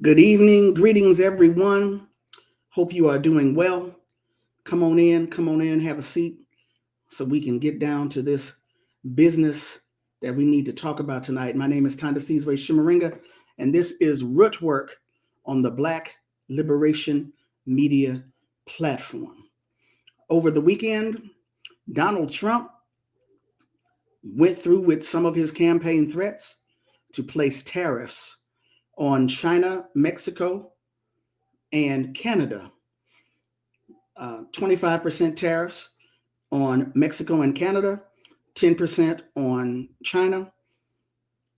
Good evening. Greetings, everyone. Hope you are doing well. Come on in, have a seat so we can get down to this business that we need to talk about tonight. My name is Thandisizwe Chimurenga, and this is Rootwork on the Black Liberation Media platform. Over the weekend, Donald Trump went through with some of his campaign threats to place tariffs on China, Mexico, and Canada. 25% tariffs on Mexico and Canada, 10% on China.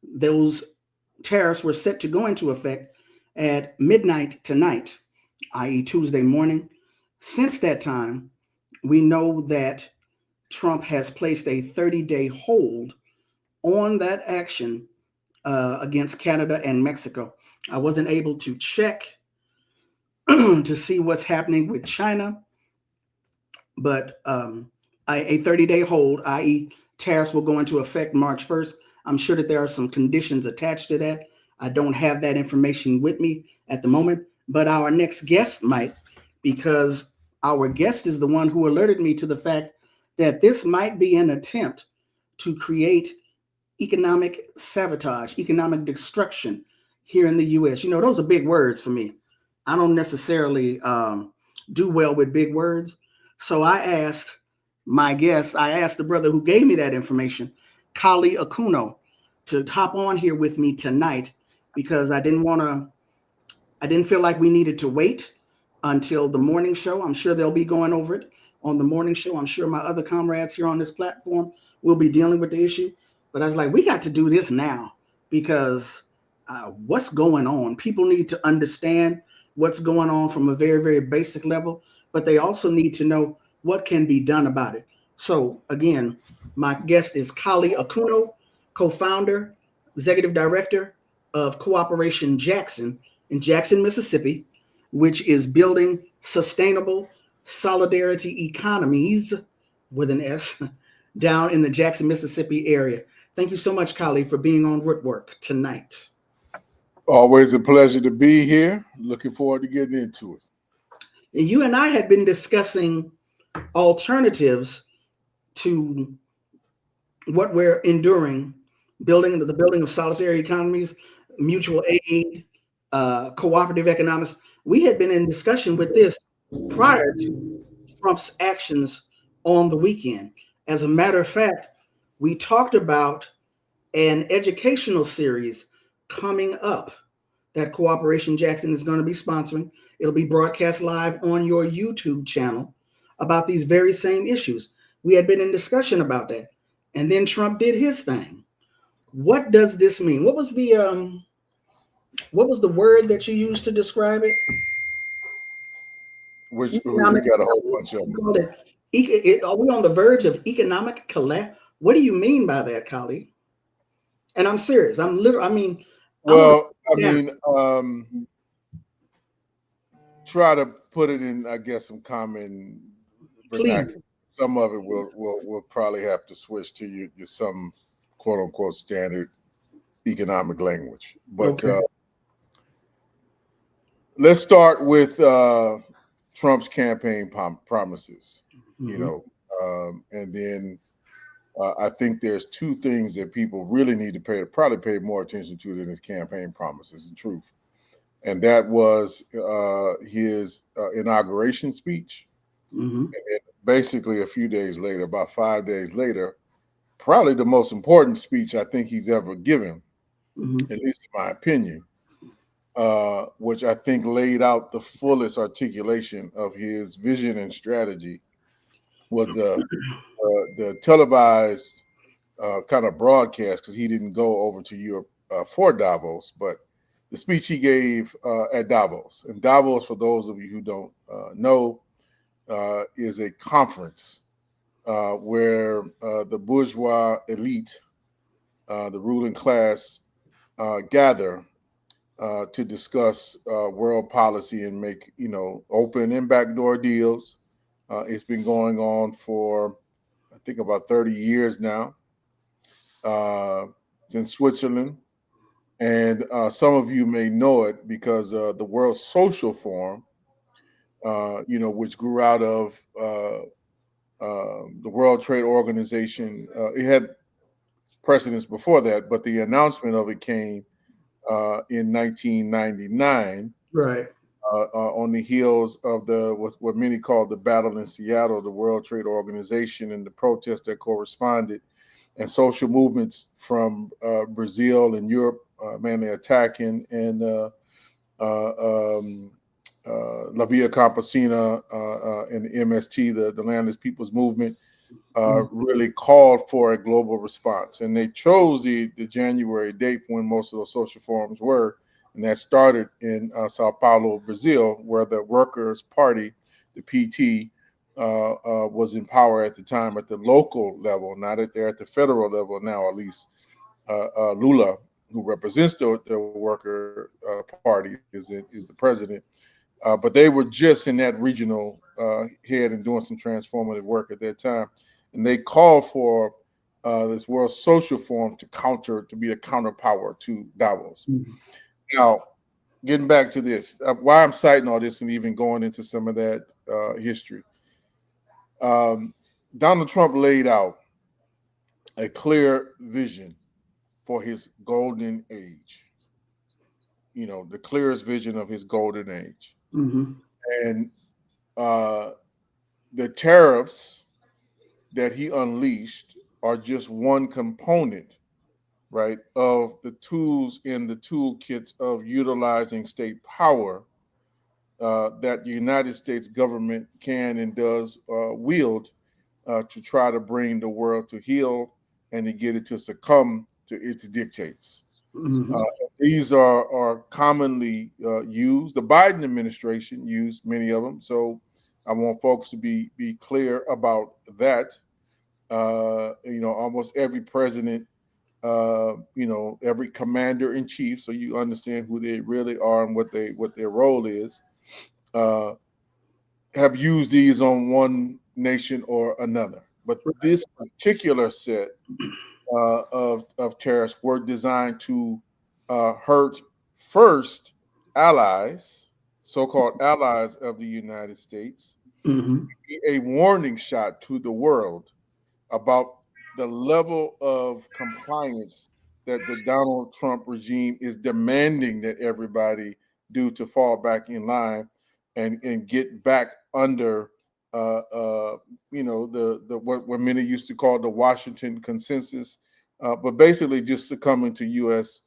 Those tariffs were set to go into effect at midnight tonight, i.e., Tuesday morning. Since that time, we know that Trump has placed a 30-day hold on that action against Canada and Mexico. I wasn't able to check to see what's happening with China, but a 30-day hold, i.e., tariffs will go into effect March 1st. I'm sure that there are some conditions attached to that. I don't have that information with me at the moment, but our next guest might, because our guest is the one who alerted me to the fact that this might be an attempt to create economic sabotage, economic destruction here in the U.S. You know, those are big words for me. I don't necessarily do well with big words. So I asked the brother who gave me that information, Kali Akuno, to hop on here with me tonight because I didn't feel like we needed to wait until the morning show. I'm sure they'll be going over it on the morning show. I'm sure my other comrades here on this platform will be dealing with the issue. But I was like, we got to do this now because what's going on? People need to understand what's going on from a very, very basic level, but they also need to know what can be done about it. So, again, my guest is Kali Akuno, co founder, executive director of Cooperation Jackson in Jackson, Mississippi, which is building sustainable solidarity economies with an S down in the Jackson, Mississippi area. Thank you so much, Kali, for being on Rootwork tonight. Always a pleasure to be here. Looking forward to getting into it. You and I had been discussing alternatives to what we're enduring, building of solitary economies, mutual aid, cooperative economics. We had been in discussion with this prior to Trump's actions on the weekend. As a matter of fact, we talked about an educational series coming up that Cooperation Jackson is going to be sponsoring. It'll be broadcast live on your YouTube channel about these very same issues. We had been in discussion about that. And then Trump did his thing. What does this mean? What was the word that you used to describe it? Which we Economic. got a whole bunch of You them. called it, are we on the verge of economic collapse? What do you mean by that, Kali? And I'm serious. I'm literally. I mean, I want Well, I to down. mean, try to put it in, I guess, some common Please, vernacular. Some of it will probably have to switch to your some quote unquote standard economic language. But okay. let's start with Trump's campaign promises. You Mm-hmm. know, and then I think there's two things that people really need to probably pay more attention to than his campaign promises and truth. And that was his inauguration speech. Mm-hmm. And then basically a few days later, about 5 days later, probably the most important speech I think he's ever given, Mm-hmm. at least in my opinion, which I think laid out the fullest articulation of his vision and strategy, was the televised kind of broadcast, because he didn't go over to Europe for Davos, but the speech he gave at Davos. And Davos, for those of you who don't know, is a conference where the bourgeois elite, the ruling class, gather to discuss world policy and make open and backdoor deals. It's been going on for I think about 30 years now. It's in Switzerland, And some of you may know it because the World Social Forum, which grew out of the World Trade Organization. It had precedents before that, but the announcement of it came in 1999 Right. on the heels of what many call the battle in Seattle, the World Trade Organization, and the protests that corresponded, and social movements from Brazil and Europe, mainly attacking, and La Via Campesina and the MST, the Landless People's Movement, really called for a global response. And they chose the January date when most of those social forums were. And that started in Sao Paulo, Brazil, where the Workers' Party, the PT, was in power at the time at the local level, not at the federal level now, at least. Lula, who represents the Worker Party, is the president. But they were just in that regional head and doing some transformative work at that time. And they called for this World Social Forum to be a counterpower to Davos. Mm-hmm. Now, getting back to this, why I'm citing all this and even going into some of that history. Donald Trump laid out a clear vision for his golden age. The clearest vision of his golden age. Mm-hmm. And the tariffs that he unleashed are just one component, right, of the tools in the toolkit of utilizing state power that the United States government can and does wield to try to bring the world to heel and to get it to succumb to its dictates. Mm-hmm. These are commonly used. The Biden administration used many of them, so I want folks to be clear about that. Almost every president, every commander in chief, so you understand who they really are and what their role is, have used these on one nation or another. But this particular set of tariffs were designed to hurt first allies, so-called allies of the United States, Mm-hmm. a warning shot to the world about the level of compliance that the Donald Trump regime is demanding that everybody do to fall back in line and get back under the what many used to call the Washington consensus, but basically just succumbing to U.S.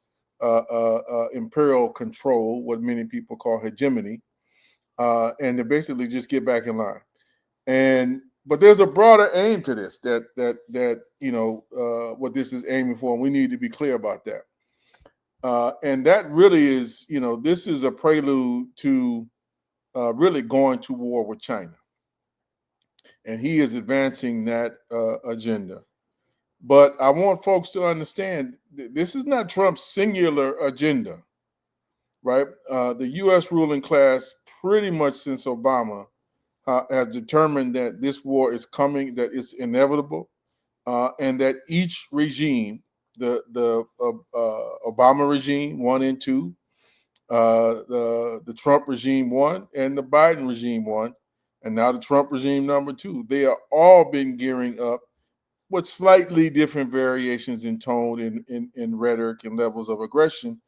Imperial control, what many people call hegemony, and to basically just get back in line. But there's a broader aim to this that what this is aiming for, and we need to be clear about that. And that really is, this is a prelude to really going to war with China. And he is advancing that agenda. But I want folks to understand this is not Trump's singular agenda, right? The U.S. ruling class, pretty much since Obama, has determined that this war is coming, that it's inevitable, and that each regime, the Obama regime 1 and 2, the Trump regime 1, and the Biden regime 1, and now the Trump regime number 2, they are all been gearing up with slightly different variations in tone, in rhetoric, and levels of aggression.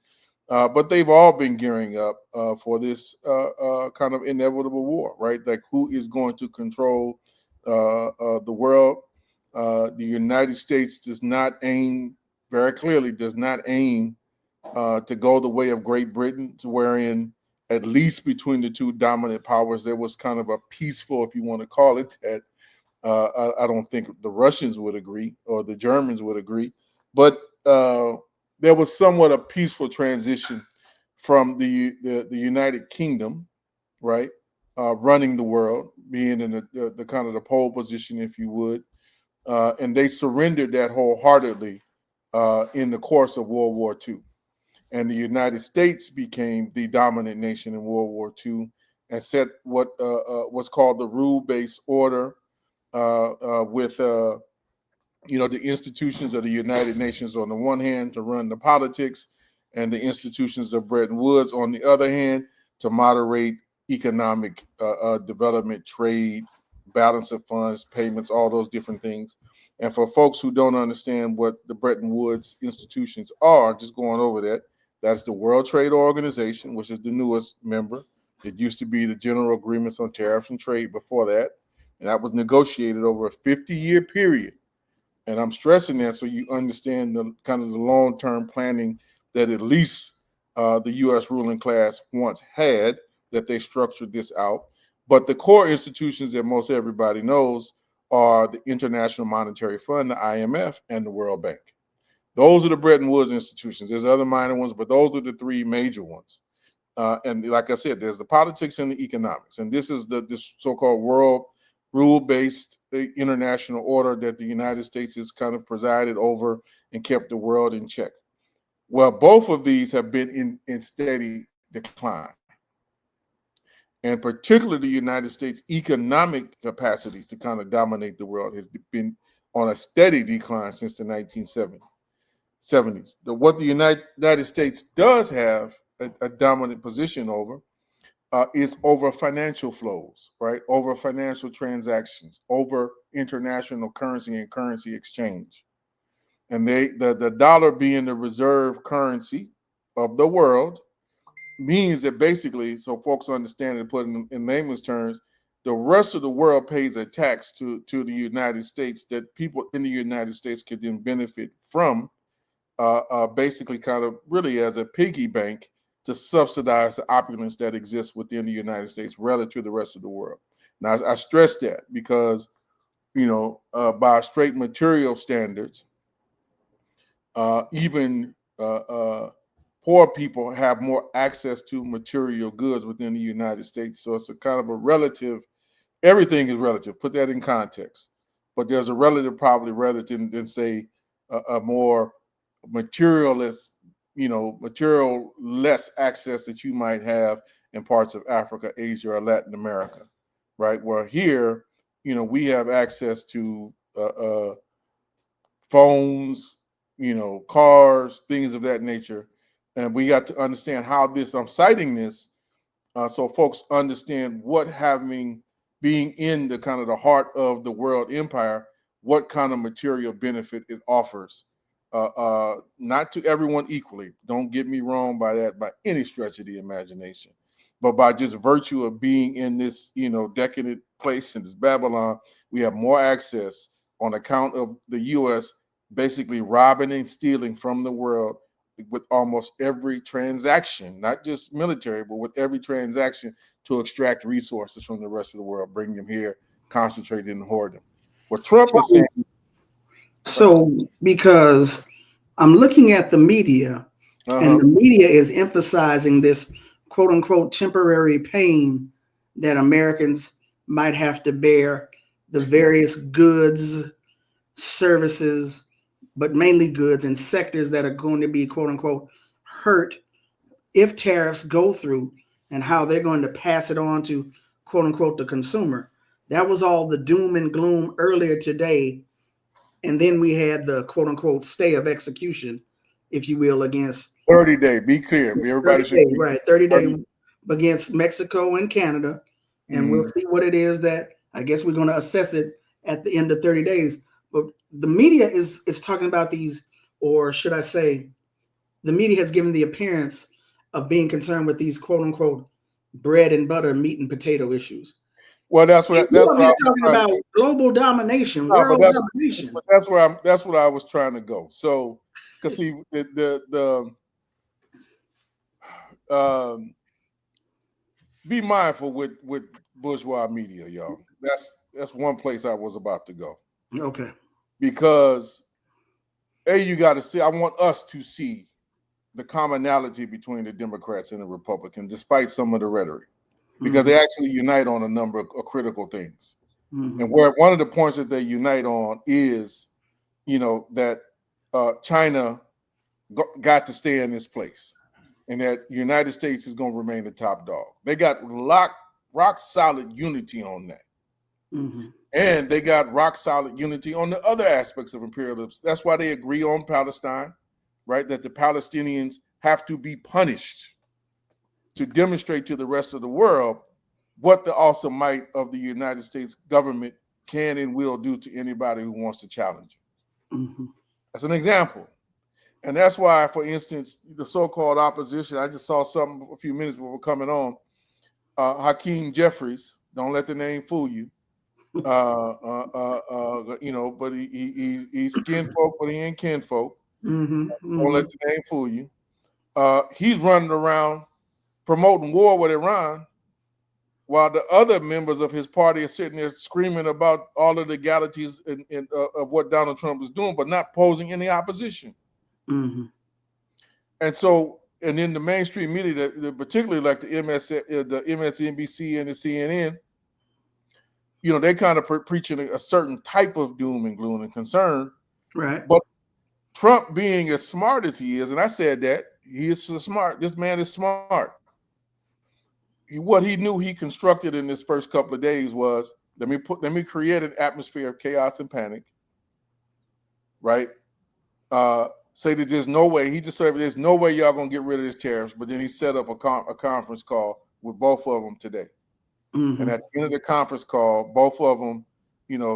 But they've all been gearing up for this kind of inevitable war, right? Like, who is going to control the world? The United States does not aim, very clearly, does not aim to go the way of Great Britain, to wherein, at least between the two dominant powers, there was kind of a peaceful, if you want to call it that. I don't think the Russians would agree or the Germans would agree, but there was somewhat a peaceful transition from the United Kingdom, right, running the world, being in the kind of the pole position, if you would, and they surrendered that wholeheartedly in the course of World War II. And the United States became the dominant nation in World War II and set what was called the rule-based order with the institutions of the United Nations on the one hand to run the politics, and the institutions of Bretton Woods, on the other hand, to moderate economic development, trade, balance of funds, payments, all those different things. And for folks who don't understand what the Bretton Woods institutions are, just going over that, that's the World Trade Organization, which is the newest member. It used to be the General Agreements on Tariffs and Trade before that, and that was negotiated over a 50-year period. And I'm stressing that so you understand the kind of the long-term planning that at least the U.S. ruling class once had, that they structured this out. But the core institutions that most everybody knows are the International Monetary Fund, the IMF, and the World Bank. Those are the Bretton Woods institutions. There's other minor ones, but those are the three major ones. And like I said, there's the politics and the economics. And this is this so-called world rule-based international order that the United States has kind of presided over and kept the world in check. Well, both of these have been in steady decline. And particularly the United States' economic capacity to kind of dominate the world has been on a steady decline since the 1970s. What the United States does have a dominant position over is over financial flows, right? Over financial transactions, over international currency and currency exchange. And the dollar being the reserve currency of the world means that basically, so folks understand it, put in layman's terms, the rest of the world pays a tax to the United States that people in the United States could then benefit from, basically kind of really as a piggy bank to subsidize the opulence that exists within the United States relative to the rest of the world. Now, I stress that because, by straight material standards, even poor people have more access to material goods within the United States. So it's a kind of a relative, everything is relative, put that in context. But there's a relative probably rather than say a more material less access that you might have in parts of Africa, Asia, or Latin America, right? Where here, we have access to phones, cars, things of that nature. And we got to understand how I'm citing this so folks understand what being in the kind of the heart of the world empire, what kind of material benefit it offers. Not to everyone equally. Don't get me wrong by that, by any stretch of the imagination. But by just virtue of being in this, decadent place in this Babylon, we have more access on account of the U.S. basically robbing and stealing from the world with almost every transaction, not just military, but with every transaction to extract resources from the rest of the world, bring them here, concentrate and hoard them. What Trump is saying. So, because I'm looking at the media, and the media is emphasizing this quote unquote temporary pain that Americans might have to bear, the various goods, services, but mainly goods and sectors that are going to be quote unquote hurt if tariffs go through, and how they're going to pass it on to quote unquote the consumer. That was all the doom and gloom earlier today. And then we had the quote unquote stay of execution, if you will, against 30-day. Be clear. Everybody should be right. 30-day against Mexico and Canada. And we'll see what it is that I guess we're going to assess it at the end of 30 days. But the media is talking about these, or should I say, the media has given the appearance of being concerned with these quote unquote bread and butter, meat and potato issues. Well, that's what I'm talking about global domination, world domination. But that's what I was trying to go. So, because see, be mindful with bourgeois media, y'all. That's one place I was about to go. Okay. Because you got to see. I want us to see the commonality between the Democrats and the Republicans, despite some of the rhetoric, because they actually unite on a number of critical things. And where one of the points that they unite on is, that China got to stay in this place, and that the United States is going to remain the top dog. They got rock solid unity on that. And they got rock solid unity on the other aspects of imperialism. That's why they agree on Palestine, right? That the Palestinians have to be punished to demonstrate to the rest of the world what the awesome might of the United States government can and will do to anybody who wants to challenge it. Mm-hmm. That's an example. And that's why, for instance, the so-called opposition, I just saw something a few minutes before coming on, Hakeem Jeffries, don't let the name fool you. But he's skin folk, but he ain't kin folk. Mm-hmm. Don't let the name fool you. He's running around promoting war with Iran, while the other members of his party are sitting there screaming about all of the legalities of what Donald Trump is doing, but not posing any opposition. Mm-hmm. And so, and in the mainstream media, particularly like the MSNBC and the CNN, they kind of preaching a certain type of doom and gloom and concern. Right. But Trump, being as smart as he is, and I said that, he is so smart. This man is smart. What he knew he constructed in this first couple of days was, let me create an atmosphere of chaos and panic, right? Say that there's no way, he just said there's no way y'all gonna get rid of this tariffs, but then he set up a conference call with both of them today. Mm-hmm. And at the end of the conference call, both of them,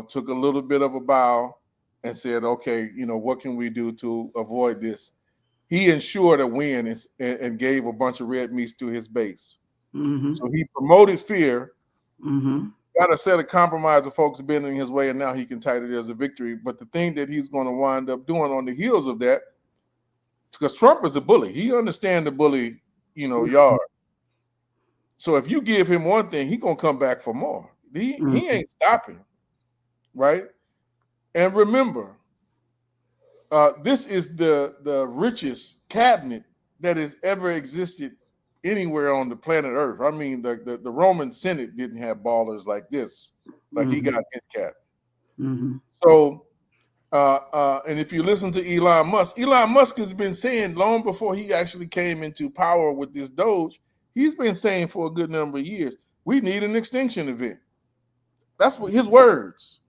took a little bit of a bow and said, okay, what can we do to avoid this? He ensured a win and gave a bunch of red meats to his base. Mm-hmm. So he promoted fear, Mm-hmm. got a set of compromise of folks bending his way, and now he can title it as a victory. But the thing that he's going to wind up doing on the heels of that, because Trump is a bully, he understands the bully, yard. So if you give him one thing, he's going to come back for more. He ain't stopping, right? And remember, this is the richest cabinet that has ever existed anywhere on the planet Earth. I mean, the Roman Senate didn't have ballers like this, like he got his cabinet. Mm-hmm. So, and if you listen to Elon Musk has been saying long before he actually came into power with this Doge, he's been saying for a good number of years, we need an extinction event. That's what his words.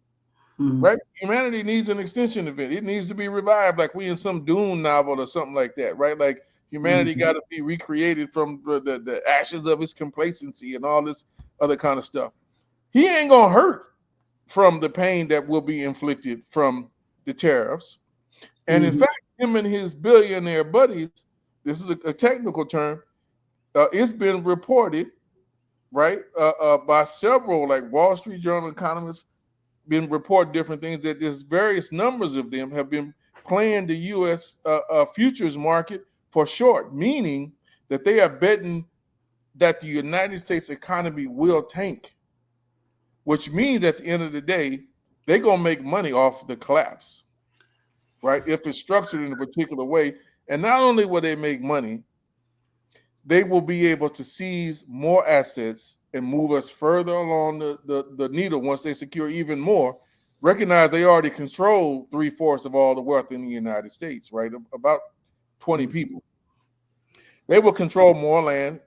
Mm-hmm. Right? Humanity needs an extinction event. It needs to be revived, like we in some Dune novel or something like that, right? Like humanity got to be recreated from the ashes of its complacency and all this other kind of stuff. He ain't gonna hurt from the pain that will be inflicted from the tariffs. And in fact, him and his billionaire buddies, this is a technical term, it's been reported, right, by several like Wall Street Journal economists, been reporting different things, that there's various numbers of them have been playing the U.S. Futures market for short, meaning that they are betting that the United States economy will tank, which means at the end of the day, they're going to make money off the collapse, right? If it's structured in a particular way. And not only will they make money, they will be able to seize more assets and move us further along the needle once they secure even more. Recognize they already control 3/4 of all the wealth in the United States, right? About 20 people. They will control more land.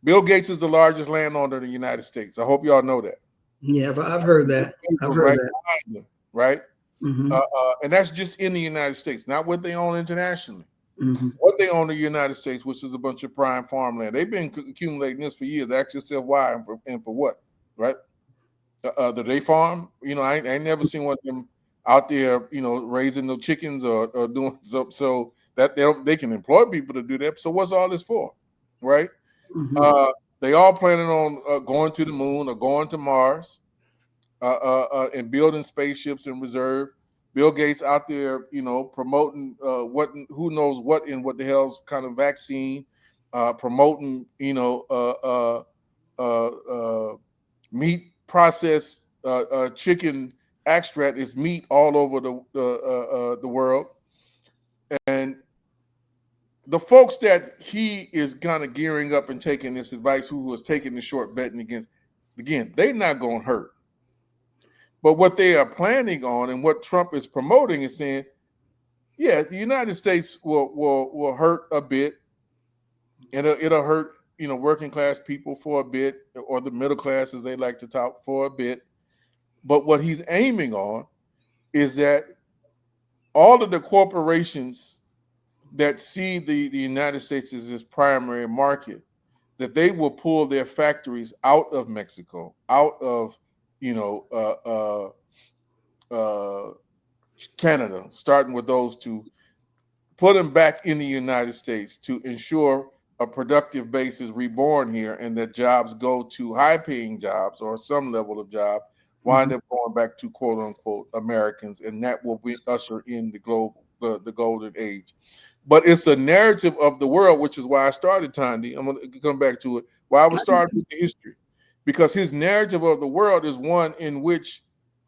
Bill Gates is the largest landowner in the United States. I hope y'all know that. Yeah, I've heard that. I've heard that. Right? Mm-hmm. And that's just in the United States, not what they own internationally. Mm-hmm. What they own in the United States, which is a bunch of prime farmland. They've been accumulating this for years. Ask yourself why and for what, right? Do they farm? I ain't never seen one of them out there, raising no chickens or doing so that they can employ people to do that. So what's all this for, right? Mm-hmm. They all planning on going to the moon or going to Mars, and building spaceships in reserve. Bill Gates out there, promoting who knows what in what the hell's kind of vaccine, promoting, meat processed chicken extract is meat all over the world. And the folks that he is kind of gearing up and taking this advice, who was taking the short betting against, again, they're not going to hurt. But what they are planning on and what Trump is promoting is saying, yeah, the United States will hurt a bit, and it'll hurt, working class people for a bit, or the middle class, as they like to talk, for a bit. But what he's aiming on is that all of the corporations that see the United States as its primary market, that they will pull their factories out of Mexico, out of you know Canada, starting with those two, put them back in the United States to ensure a productive base is reborn here, and that jobs go to high-paying jobs or some level of job, wind up going back to quote unquote Americans, and that will be usher in the golden age. But it's a narrative of the world, which is why I started Tandy. I'm going to come back to it. Why I was starting with the history, because his narrative of the world is one in which,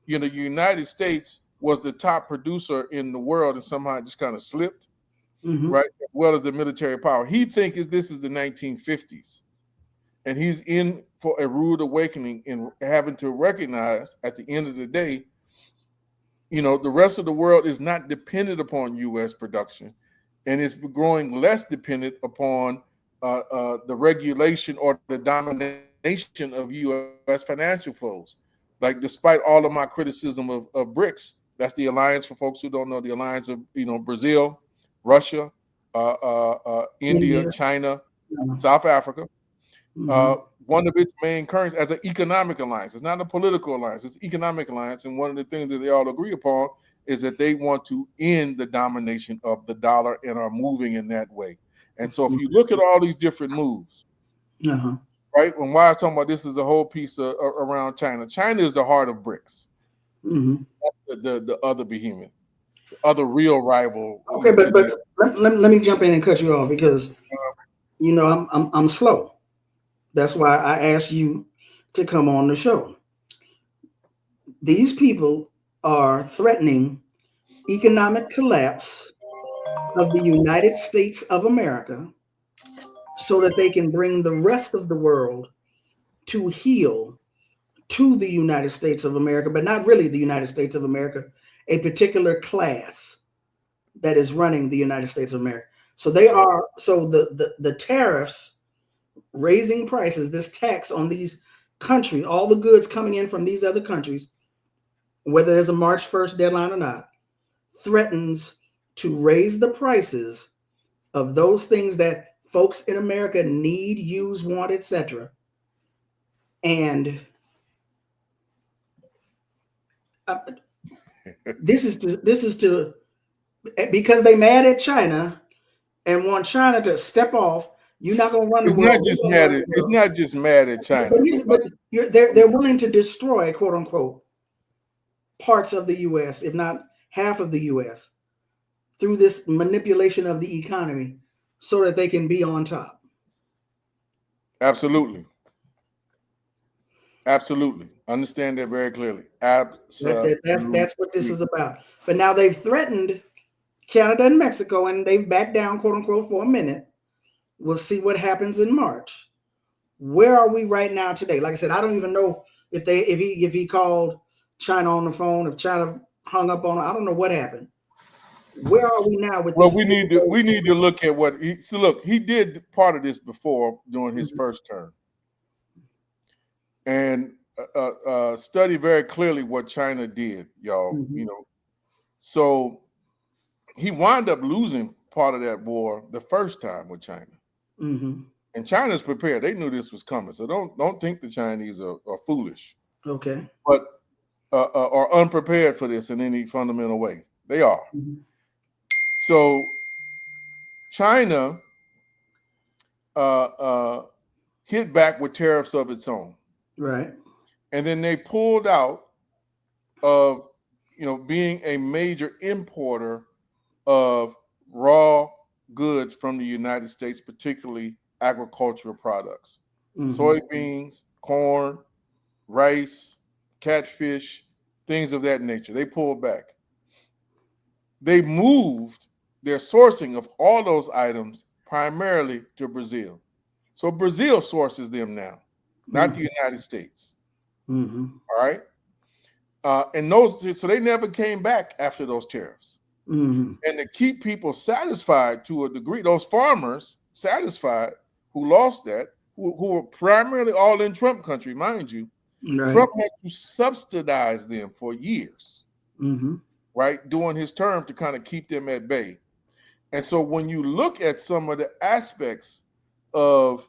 the United States was the top producer in the world, and somehow it just kind of slipped, right? As well as the military power. He thinks this is the 1950s, and he's in for a rude awakening in having to recognize at the end of the day, the rest of the world is not dependent upon U.S. production, and it's growing less dependent upon the regulation or the domination of U.S. financial flows. Like, despite all of my criticism of BRICS, that's the alliance, for folks who don't know, the alliance of Brazil, Russia, India, India. China, Yeah. South Africa. Mm-hmm. One of its main currencies as an economic alliance. It's not a political alliance, it's an economic alliance. And one of the things that they all agree upon is that they want to end the domination of the dollar and are moving in that way. And so if you look at all these different moves, Uh-huh. right, and why I'm talking about this is a whole piece around China. China is the heart of BRICS. Mm-hmm. That's the other behemoth, the other real rival. Okay, but let me jump in and cut you off because I'm slow. That's why I asked you to come on the show. These people are threatening economic collapse of the United States of America so that they can bring the rest of the world to heel to the United States of America, but not really the United States of America, a particular class that is running the United States of America. So the tariffs, raising prices, this tax on these countries, all the goods coming in from these other countries, whether there's a March 1st deadline or not, threatens to raise the prices of those things that folks in America need, use, want, etc. And this is to because they mad at China and want China to step off. You're not going to run the It's world. not just mad at. It's not just mad at China. But they're willing to destroy, quote unquote, parts of the U.S., if not half of the U.S., through this manipulation of the economy, so that they can be on top. Absolutely. Understand that very clearly. Absolutely. That's what this is about. But now they've threatened Canada and Mexico, and they've backed down, quote unquote, for a minute. We'll see what happens in March. Where are we right now today? Like I said, I don't even know if he called China on the phone, if China hung up on him. I don't know what happened. Where are we now with this? Well, we need to look at what he did part of this before during his first term, and study very clearly what China did, y'all. So he wound up losing part of that war the first time with China. And China's prepared. They knew this was coming. So don't think the Chinese are foolish. Okay. But are unprepared for this in any fundamental way. They are. So China hit back with tariffs of its own. Right. And then they pulled out of being a major importer of raw goods from the United States, particularly agricultural products, soybeans, corn, rice, catfish, things of that nature. They pulled back. They moved their sourcing of all those items primarily to Brazil. So Brazil sources them now, not the United States. All right. And so they never came back after those tariffs. And to keep people satisfied to a degree, those farmers satisfied who lost that, who were primarily all in Trump country, mind you, Trump had to subsidize them for years, right, during his term to kind of keep them at bay. And so when you look at some of the aspects of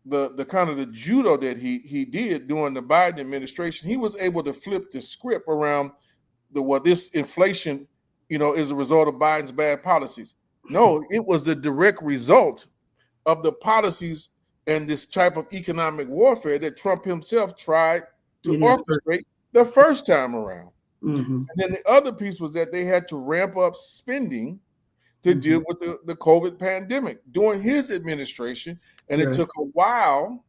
the kind of the judo that he did during the Biden administration, he was able to flip the script around this inflation, is a result of Biden's bad policies. No, it was the direct result of the policies and this type of economic warfare that Trump himself tried to orchestrate the first time around. And then the other piece was that they had to ramp up spending to deal with the COVID pandemic during his administration. And it took a while,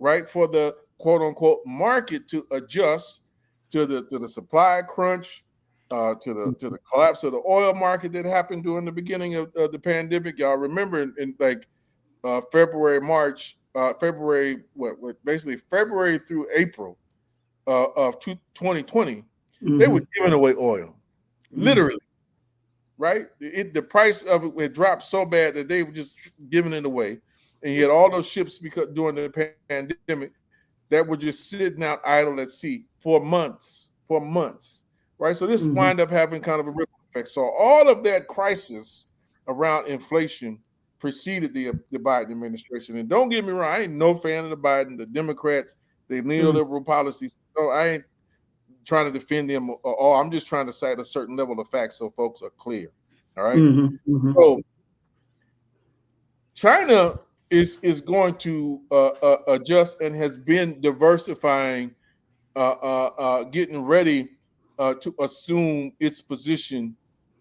right, for the quote unquote market to adjust to the supply crunch, to the collapse of the oil market that happened during the beginning of the pandemic. Y'all remember in like February, March, February, basically February through April of 2020, they were giving away oil, literally, right? The price of it had dropped so bad that they were just giving it away. And you had all those ships during the pandemic that were just sitting out idle at sea for months, right? So this wind up having kind of a ripple effect. So all of that crisis around inflation preceded the Biden administration. And don't get me wrong, I ain't no fan of the Biden, the Democrats, the neoliberal policies. No, I ain't trying to defend them at all. I'm just trying to cite a certain level of facts so folks are clear. All right. So China is going to adjust and has been diversifying, getting ready to assume its position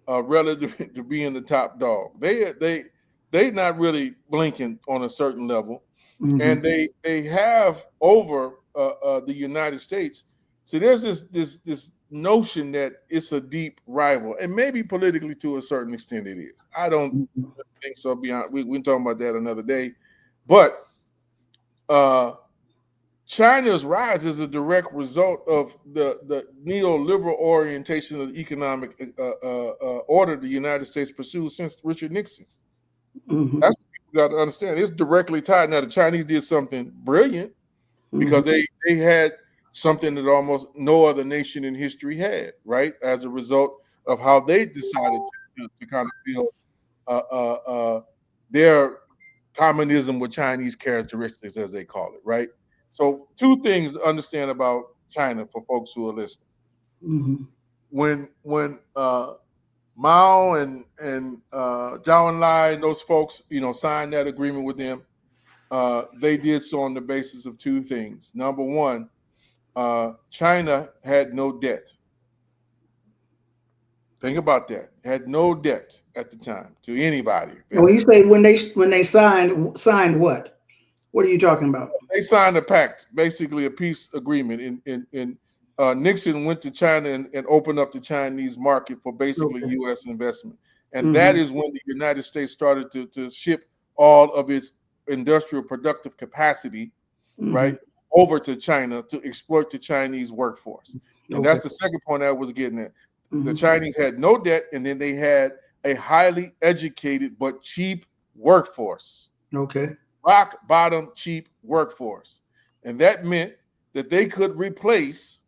relative to being the top dog. They not really blinking on a certain level, and they have over the United States. So there's this notion that it's a deep rival, and maybe politically to a certain extent it is. I don't think so. Beyond we can talk about that another day, but China's rise is a direct result of the neoliberal orientation of the economic order the United States pursued since Richard Nixon. That's what people got to understand. It's directly tied. Now, the Chinese did something brilliant because they had something that almost no other nation in history had, right? As a result of how they decided to kind of build their communism with Chinese characteristics, as they call it, right? So, two things to understand about China for folks who are listening. When Mao and Zhou Enlai and those folks, signed that agreement with them, they did so on the basis of two things. Number one, China had no debt. Think about that. Had no debt at the time to anybody. When you say when they signed what? What are you talking about? They signed a pact, basically a peace agreement. In Nixon went to China and opened up the Chinese market for basically U.S. investment, and that is when the United States started to ship all of its industrial productive capacity, right, over to China to exploit the Chinese workforce. And that's the second point I was getting at. The Chinese had no debt, and then they had a highly educated but cheap workforce. Rock bottom cheap workforce. And that meant that they could replace,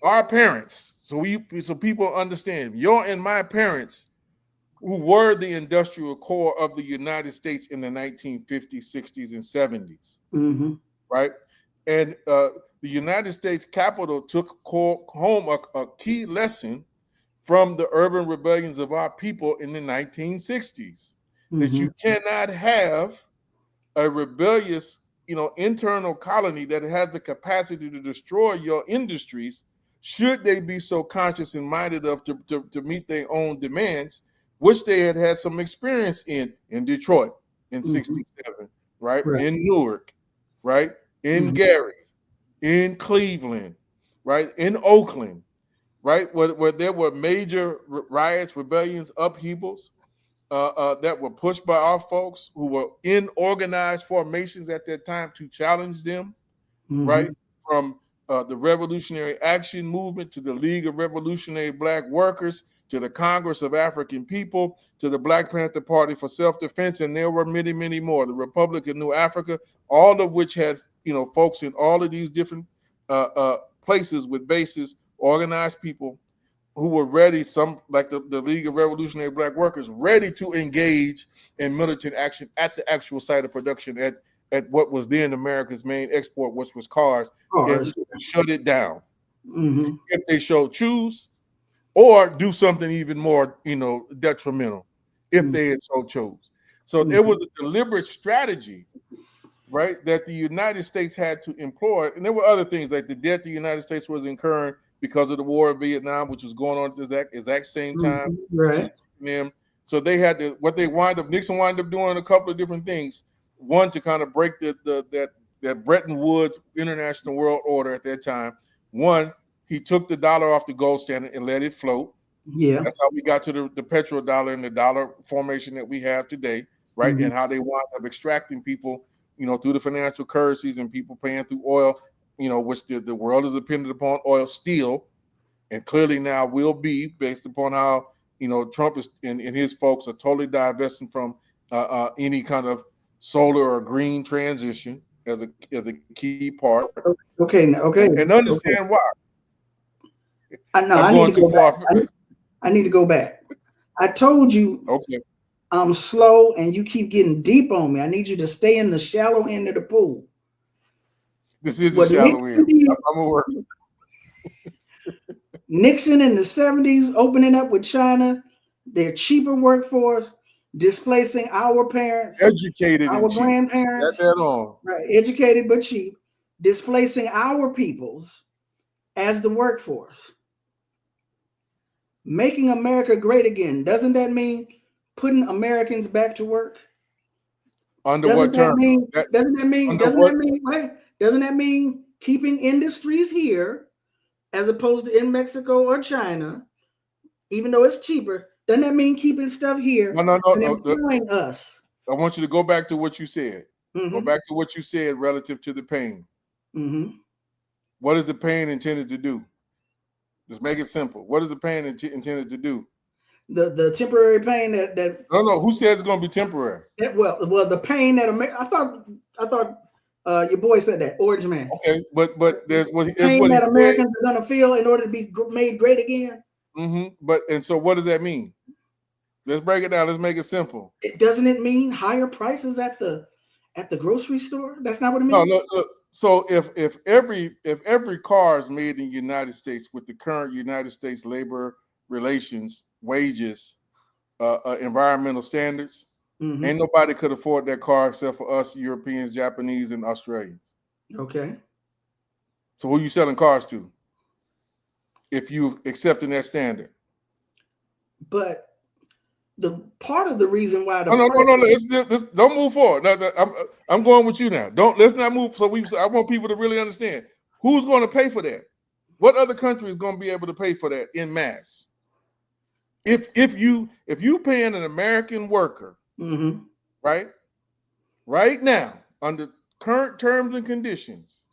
our parents. So people understand, your and my parents, who were the industrial core of the United States in the 1950s, 60s, and 70s, right? And the United States Capitol took home a key lesson from the urban rebellions of our people in the 1960s, that you cannot have a rebellious, internal colony that has the capacity to destroy your industries, should they be so conscious and minded enough to meet their own demands, which they had some experience in Detroit in 67, right? In Newark, right? In Gary, in Cleveland, right? In Oakland, right? Where there were major riots, rebellions, upheavals that were pushed by our folks who were in organized formations at that time to challenge them, right? From the Revolutionary Action Movement to the League of Revolutionary Black Workers to the Congress of African People to the Black Panther Party for Self-Defense, and there were many, many more. The Republic of New Africa, all of which had folks in all of these different places with bases, organized people who were ready, some like the League of Revolutionary Black Workers, ready to engage in militant action at the actual site of production at what was then America's main export, which was cars, and shut it down. Mm-hmm. If they so choose, or do something even more, detrimental, if they had so chose. So it was a deliberate strategy, right, that the United States had to employ. And there were other things, like the debt the United States was incurring because of the war in Vietnam, which was going on at the exact same time. Right. Them. So they had to, Nixon wound up doing a couple of different things. One, to kind of break that Bretton Woods international world order at that time. One, he took the dollar off the gold standard and let it float. Yeah. That's how we got to the petrodollar and the dollar formation that we have today, right? And how they wound up extracting people, through the financial currencies, and people paying through oil, which the world is dependent upon oil still, and clearly now will be, based upon how Trump is and his folks are totally divesting from any kind of solar or green transition as a key part. Okay. And understand why. I need to go back. I need to go back. I told you. Okay. I'm slow, and you keep getting deep on me. I need you to stay in the shallow end of the pool. This is the shallow end. I'm a worker. Nixon in the 70s, opening up with China, their cheaper workforce, displacing our parents, educated, our grandparents, that on. Right, educated but cheap, displacing our peoples as the workforce. Making America great again. Doesn't that mean putting Americans back to work? Under what term? Doesn't that mean keeping industries here as opposed to in Mexico or China, even though it's cheaper? Doesn't that mean keeping stuff here and employing us? I want you to go back to what you said. Go back to what you said relative to the pain. What is the pain intended to do? Just make it simple. What is the pain intended to do? The temporary pain that no. Who says it's going to be temporary? Well, the pain that I thought your boy said that, Orange Man. Okay, but there's what Americans are going to feel in order to be made great again. And so what does that mean? Let's break it down. Let's make it simple. Doesn't it mean higher prices at the grocery store? That's not what it means. No. So if every car is made in the United States with the current United States labor relations, wages, environmental standards, ain't nobody could afford that car except for us, Europeans, Japanese, and Australians. Okay. So who you selling cars to? If you accepting that standard. But the part of the reason why no, don't move forward. No, I'm going with you now. Let's not move. I want people to really understand who's going to pay for that. What other country is going to be able to pay for that in mass? If you paying an American worker, right now under current terms and conditions,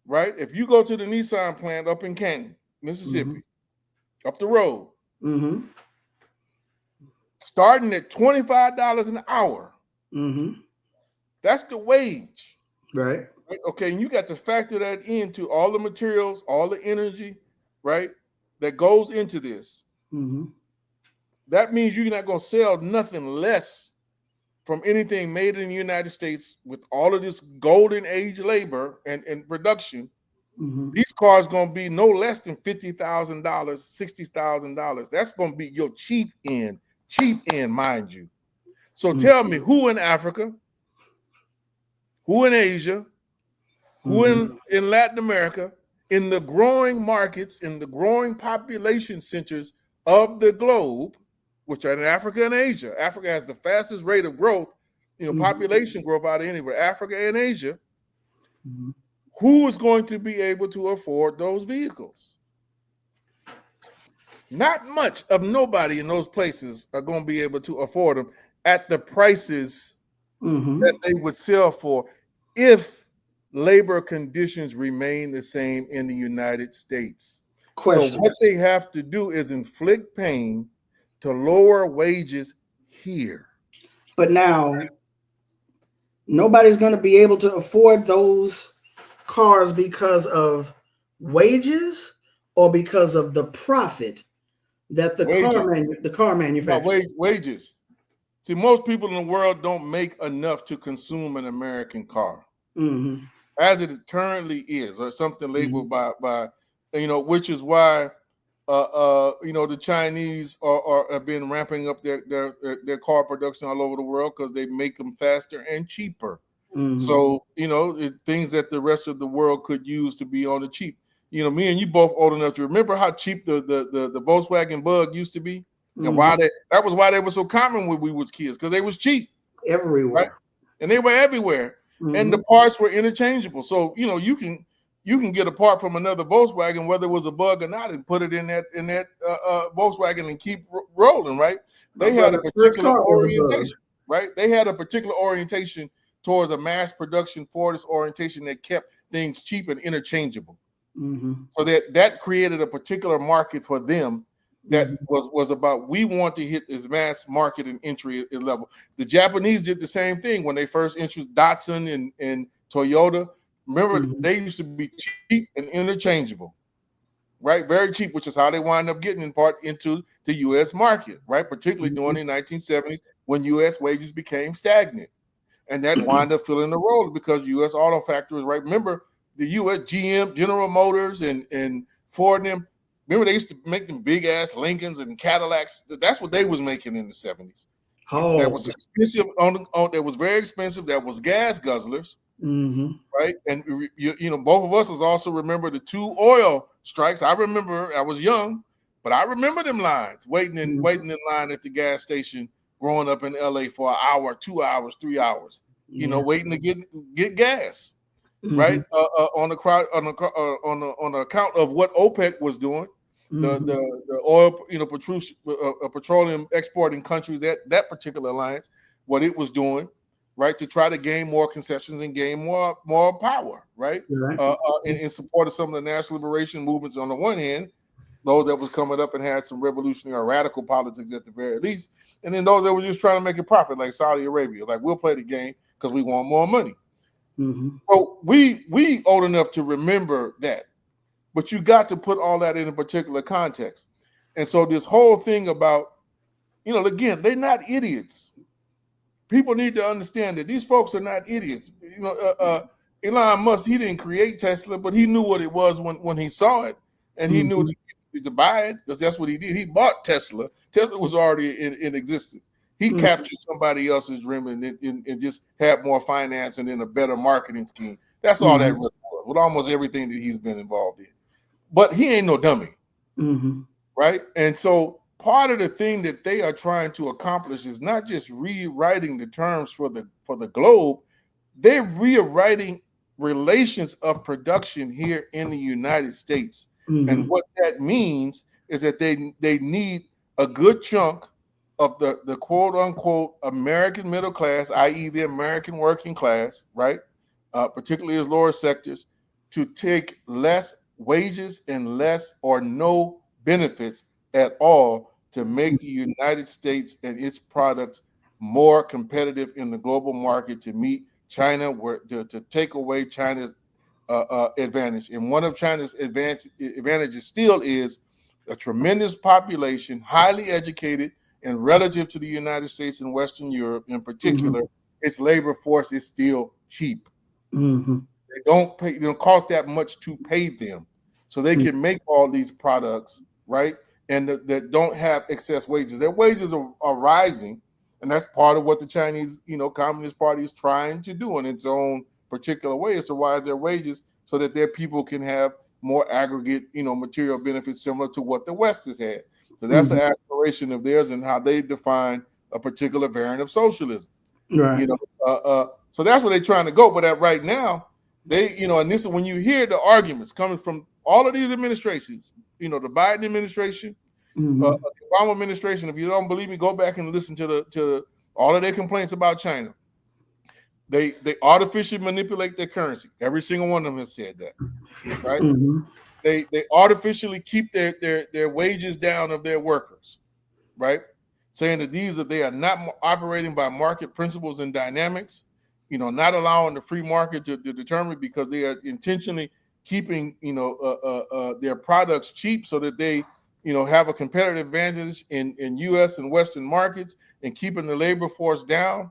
right? If you go to the Nissan plant up in Canton, Mississippi, up the road. Starting at $25 an hour. That's the wage. Right. Okay, and you got to factor that into all the materials, all the energy, right, that goes into this. That means you're not going to sell nothing less from anything made in the United States with all of this golden age labor and production. These cars going to be no less than $50,000, $60,000. That's going to be your cheap end, mind you. So tell me, who in Africa, who in Asia, who in Latin America, in the growing markets, in the growing population centers of the globe, which are in Africa and Asia. Africa has the fastest rate of growth, population growth out of anywhere, Africa and Asia. Who is going to be able to afford those vehicles? Not much of nobody in those places are going to be able to afford them at the prices that they would sell for if labor conditions remain the same in the United States. So what they have to do is inflict pain to lower wages here. But now, nobody's going to be able to afford those cars because of wages or because of the profit that the Wages. car About manufacturer? wages. See, most people in the world don't make enough to consume an American car Mm-hmm. as it currently is, or something labeled Mm-hmm. by which is why the Chinese have been ramping up their car production all over the world because they make them faster and cheaper. Mm-hmm. So things that the rest of the world could use to be on the cheap. Me and you both old enough to remember how cheap the Volkswagen Bug used to be, and Mm-hmm. why that was why they were so common when we was kids, because they was cheap, right? Everywhere. And they were everywhere, and Mm-hmm. the parts were interchangeable. So you can get a part from another Volkswagen, whether it was a Bug or not, and put it in that Volkswagen and keep rolling, right? My They had a brother's first particular car was a Bug. orientation, right? They had a particular orientation towards a mass production Fordist orientation that kept things cheap and interchangeable. Mm-hmm. So that created a particular market for them that Mm-hmm. was about, we want to hit this mass market and entry level. The Japanese did the same thing when they first introduced Datsun and Toyota. Remember, Mm-hmm. they used to be cheap and interchangeable, right? Very cheap, which is how they wind up getting in part into the U.S. market, right? Particularly during the 1970s when U.S. wages became stagnant. And that wind up filling the role because U.S. auto factories, right? Remember the U.S. GM, General Motors, and Ford and them. Remember they used to make them big ass Lincolns and Cadillacs. That's what they was making in the 70s. That Oh. was expensive that was very expensive. That was gas guzzlers, Mm-hmm. right? And both of us was also remember the two oil strikes. I remember I was young, but I remember them lines waiting in line at the gas station growing up in LA for an hour, 2 hours, 3 hours, Yeah. waiting to get gas, Mm-hmm. right? On the crowd on the account of what OPEC was doing, Mm-hmm. the oil, petroleum exporting countries, that particular alliance, what it was doing, right, to try to gain more concessions and gain more power, right? Right. In support of some of the national liberation movements on the one hand, those that was coming up and had some revolutionary or radical politics at the very least, and then those that were just trying to make a profit, like Saudi Arabia, like we'll play the game because we want more money. Mm-hmm. So we old enough to remember that, but you got to put all that in a particular context. And so this whole thing about, again, they're not idiots. People need to understand that these folks are not idiots. Elon Musk, he didn't create Tesla, but he knew what it was when he saw it, and he knew Mm-hmm. to buy it because that's what he did. He bought Tesla. Tesla was already in existence. He Mm-hmm. captured somebody else's dream and just had more finance and then a better marketing scheme. That's all that Mm-hmm. really was with almost everything that he's been involved in. But he ain't no dummy, Mm-hmm. right? And so part of the thing that they are trying to accomplish is not just rewriting the terms for the globe, they're rewriting relations of production here in the United States. And Mm-hmm. what that means is that they need a good chunk of the quote unquote American middle class, i.e., the American working class, right? Particularly as lower sectors, to take less wages and less or no benefits at all to make the United States and its products more competitive in the global market to meet China, to take away China's advantage. And one of China's advantages still is a tremendous population, highly educated, and relative to the United States and Western Europe in particular, its labor force is still cheap. Mm-hmm. They don't cost that much to pay them, so they can make all these products, right? And that don't have excess wages. Their wages are rising, and that's part of what the Chinese, Communist Party is trying to do in its own particular way, is to rise their wages so that their people can have more aggregate, material benefits similar to what the West has had. So that's an Mm-hmm. aspiration of theirs and how they define a particular variant of socialism. Right. You know, so that's where they're trying to go. But at right now, and this is when you hear the arguments coming from all of these administrations, the Biden administration, Mm-hmm. the Obama administration. If you don't believe me, go back and listen to all of their complaints about China. They artificially manipulate their currency. Every single one of them has said that, right? Mm-hmm. They artificially keep their wages down of their workers, right? Saying that they are not operating by market principles and dynamics, not allowing the free market to determine, because they are intentionally keeping their products cheap so that they have a competitive advantage in U.S. and Western markets, and keeping the labor force down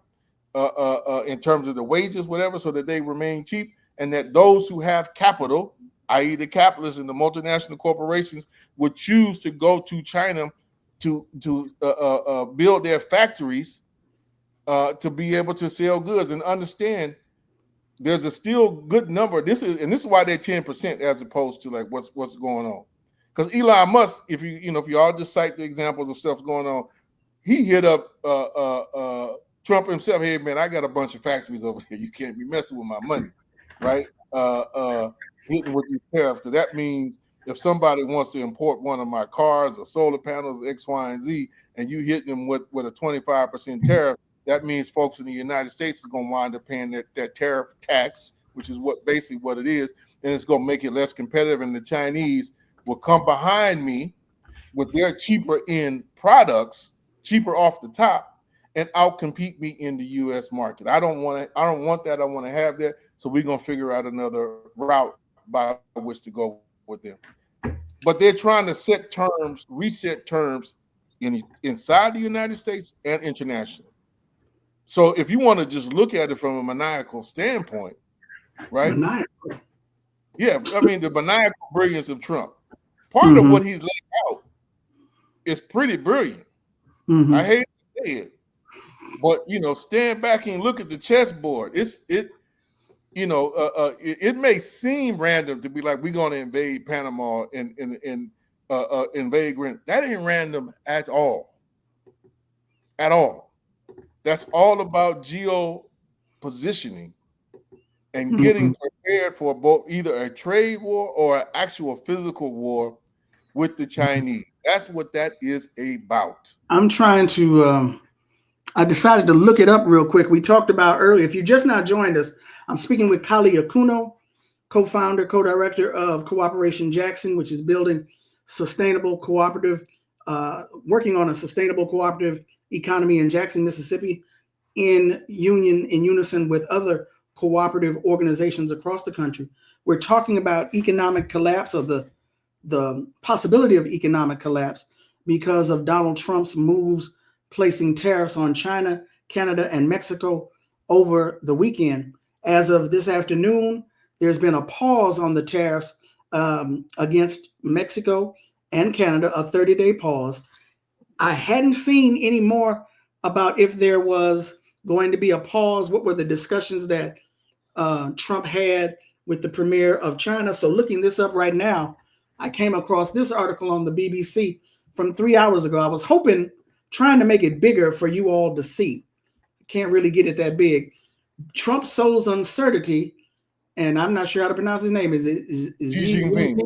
in terms of the wages, whatever, so that they remain cheap, and that those who have capital, i.e. the capitalists and the multinational corporations, would choose to go to China to build their factories to be able to sell goods. And understand, there's a still good number. This is why they're 10% as opposed to like what's going on. Because Elon Musk, if you all just cite the examples of stuff going on, he hit up Trump himself. Hey man, I got a bunch of factories over here. You can't be messing with my money, right? Hitting with these tariffs, because that means if somebody wants to import one of my cars or solar panels, X, Y, and Z, and you hit them with a 25% tariff, that means folks in the United States is going to wind up paying that tariff tax, which is basically what it is, and it's going to make it less competitive. And the Chinese will come behind me with their cheaper end products, cheaper off the top, and outcompete me in the U.S. market. I don't want that. I want to have that. So we're going to figure out another route by which to go with them. But they're trying to reset terms inside the United States and internationally. So if you want to just look at it from a maniacal standpoint, right? Maniacal. Yeah, I mean, the maniacal brilliance of Trump. Part of what he's laid out is pretty brilliant. I hate to say it, but stand back and look at the chessboard. It may seem random to be like, we're going to invade Panama and invade Greenland. That ain't random at all. At all. That's all about geo-positioning and getting prepared for both either a trade war or an actual physical war with the Chinese. That's what that is about. I'm trying to I decided to look it up real quick. We talked about earlier. If you just now joined us, I'm speaking with Kali Akuno, co-founder, co-director of Cooperation Jackson, which is building sustainable cooperative, working on a sustainable cooperative economy in Jackson, Mississippi, in unison with other cooperative organizations across the country. We're talking about economic collapse, or the possibility of economic collapse because of Donald Trump's moves placing tariffs on China, Canada, and Mexico over the weekend. As of this afternoon, there's been a pause on the tariffs against Mexico and Canada, a 30-day pause. I hadn't seen any more about if there was going to be a pause. What were the discussions that Trump had with the premier of China? So looking this up right now, I came across this article on the BBC from 3 hours ago. I was trying to make it bigger for you all to see. Can't really get it that big. Trump sows uncertainty, and I'm not sure how to pronounce his name. Is Xi Jinping?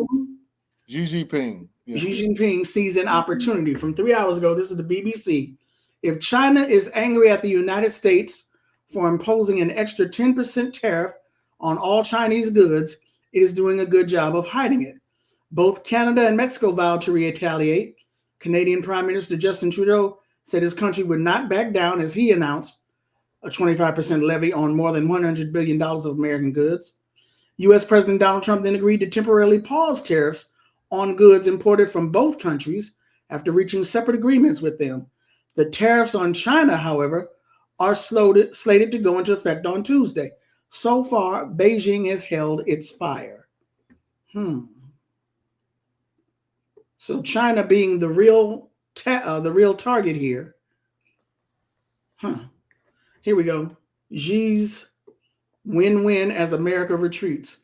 Xi Jinping. Yeah. Xi Jinping sees an opportunity. From 3 hours ago, this is the BBC. If China is angry at the United States for imposing an extra 10% tariff on all Chinese goods, it is doing a good job of hiding it. Both Canada and Mexico vowed to retaliate. Canadian Prime Minister Justin Trudeau said his country would not back down as he announced a 25% levy on more than $100 billion of American goods. U.S. President Donald Trump then agreed to temporarily pause tariffs on goods imported from both countries after reaching separate agreements with them. The tariffs on China, however, are slated to go into effect on Tuesday. So far, Beijing has held its fire. So China being the real target here. Here we go. Xi's win-win as America retreats.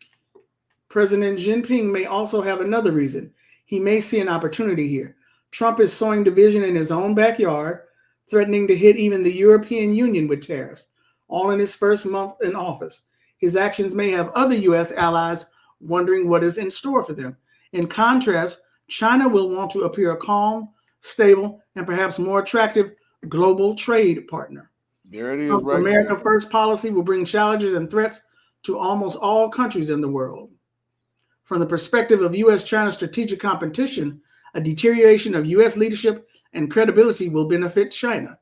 President Jinping may also have another reason. He may see an opportunity here. Trump is sowing division in his own backyard, threatening to hit even the European Union with tariffs, all in his first month in office. His actions may have other U.S. allies wondering what is in store for them. In contrast, China will want to appear a calm, stable, and perhaps more attractive global trade partner. There it is, Trump's right America there. First policy will bring challenges and threats to almost all countries in the world. From the perspective of U.S.-China strategic competition, a deterioration of U.S. leadership and credibility will benefit China.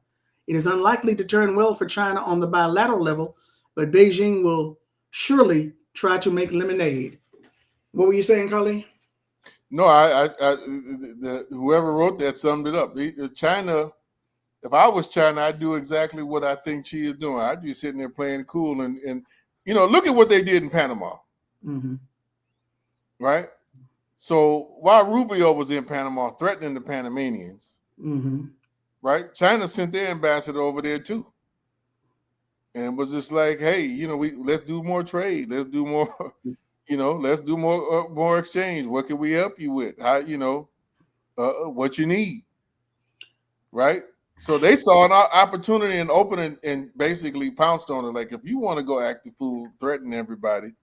It is unlikely to turn well for China on the bilateral level, but Beijing will surely try to make lemonade. What were you saying, Colleen? No, whoever wrote that summed it up. China. If I was China, I'd do exactly what I think she is doing. I'd be sitting there playing cool and look at what they did in Panama, Mm-hmm. right? So while Rubio was in Panama threatening the Panamanians, Mm-hmm. right? China sent their ambassador over there too, and was just like, hey, let's do more trade, let's do more, let's do more exchange. What can we help you with? How what you need, right? So they saw an opportunity and opened and basically pounced on it. Like, if you want to go act the fool, threaten everybody,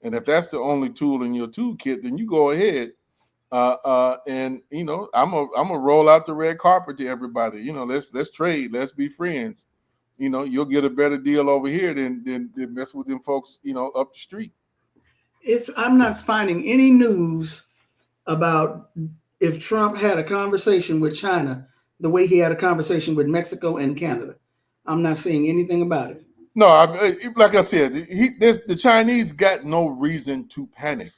and if that's the only tool in your toolkit, then you go ahead. And I'm gonna roll out the red carpet to everybody. Let's trade, let's be friends. You'll get a better deal over here than mess with them folks, up the street. I'm not finding any news about if Trump had a conversation with China the way he had a conversation with Mexico and Canada. I'm not seeing anything about it. No, like I said, the Chinese got no reason to panic.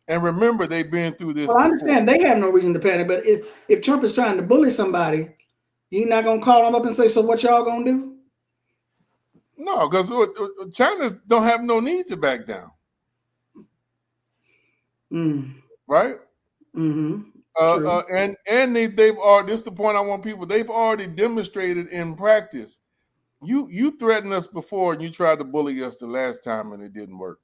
And remember, they've been through this Well, I before. understand they have no reason to panic, but if Trump is trying to bully somebody, you're not gonna call them up and say, "So what y'all gonna do?" No, because China don't have no need to back down, right? Mm-hmm. And they've already. This is the point I want people. They've already demonstrated in practice. You threatened us before, and you tried to bully us the last time, and it didn't work.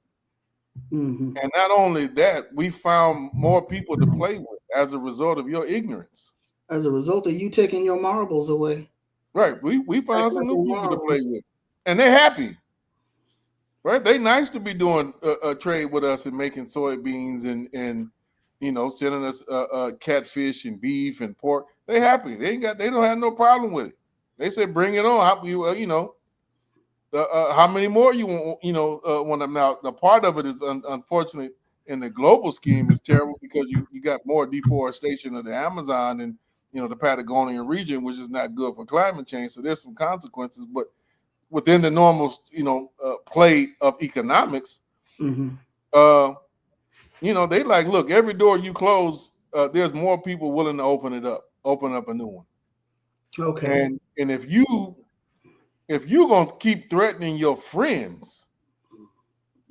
Mm-hmm. And not only that, we found more people to play with as a result of your ignorance. As a result of you taking your marbles away, Right? We found some Acting like new your people to marbles. play with, and they're happy. Right? They nice to be doing a trade with us and making soybeans and sending us catfish and beef and pork. They happy. They don't have no problem with it. They said, bring it on. How many more you want? Want them out. The part of it is unfortunate in the global scheme is terrible because you got more deforestation of the Amazon and the Patagonian region, which is not good for climate change. So there's some consequences, but within the normal, play of economics, Mm-hmm. they like, look, every door you close, there's more people willing to open up a new one. Okay. And if you're gonna keep threatening your friends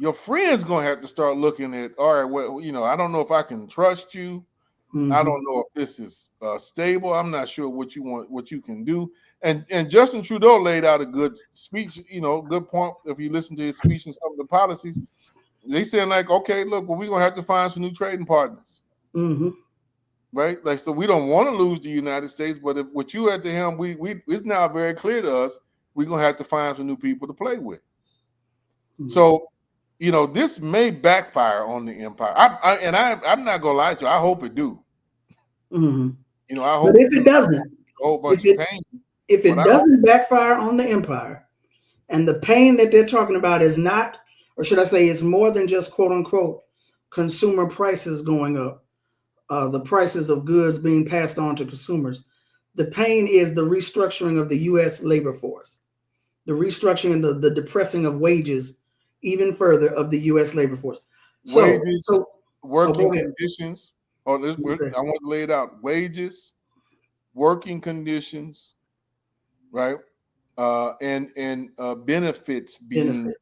gonna have to start looking at, all right, well, I don't know if I can trust you. Mm-hmm. I don't know if this is stable. I'm not sure what you want, what you can do. And Justin Trudeau laid out a good speech, good point. If you listen to his speech and some of the policies, they saying like, okay, look, well, we're gonna have to find some new trading partners, Mm-hmm. right? Like, so we don't want to lose the United States, but if with you at the helm, we it's now very clear to us we're gonna have to find some new people to play with. Mm-hmm. So, this may backfire on the empire. I'm not gonna lie to you. I hope it do. Mm-hmm. I hope But if it doesn't, a whole if bunch of it pain. if But it doesn't backfire on the empire, and the pain that they're talking about is not, or should I say, it's more than just quote unquote consumer prices going up, the prices of goods being passed on to consumers. The pain is the restructuring of the U.S. labor force, the restructuring and the depressing of wages even further of the U.S. labor force. Wages, working go ahead. conditions. I want to lay it out. Wages, working conditions, right? And benefits being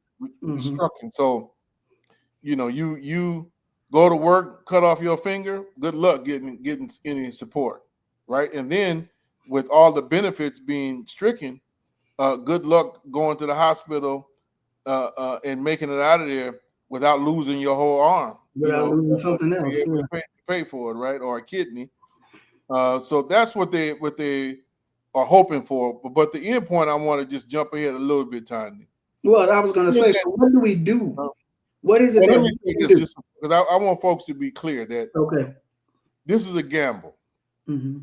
restructured. So, you go to work, cut off your finger. Good luck getting any support, right? And then with all the benefits being stricken, good luck going to the hospital and making it out of there without losing your whole arm. Without losing something To be else. able to pay for it, right? Or a kidney. So that's what they are hoping for. But the end point, I want to just jump ahead a little bit, Tanya. Well, I was going to say, so what do we do? What is it that we can do? Because I want folks to be clear that this is a gamble. Mm-hmm.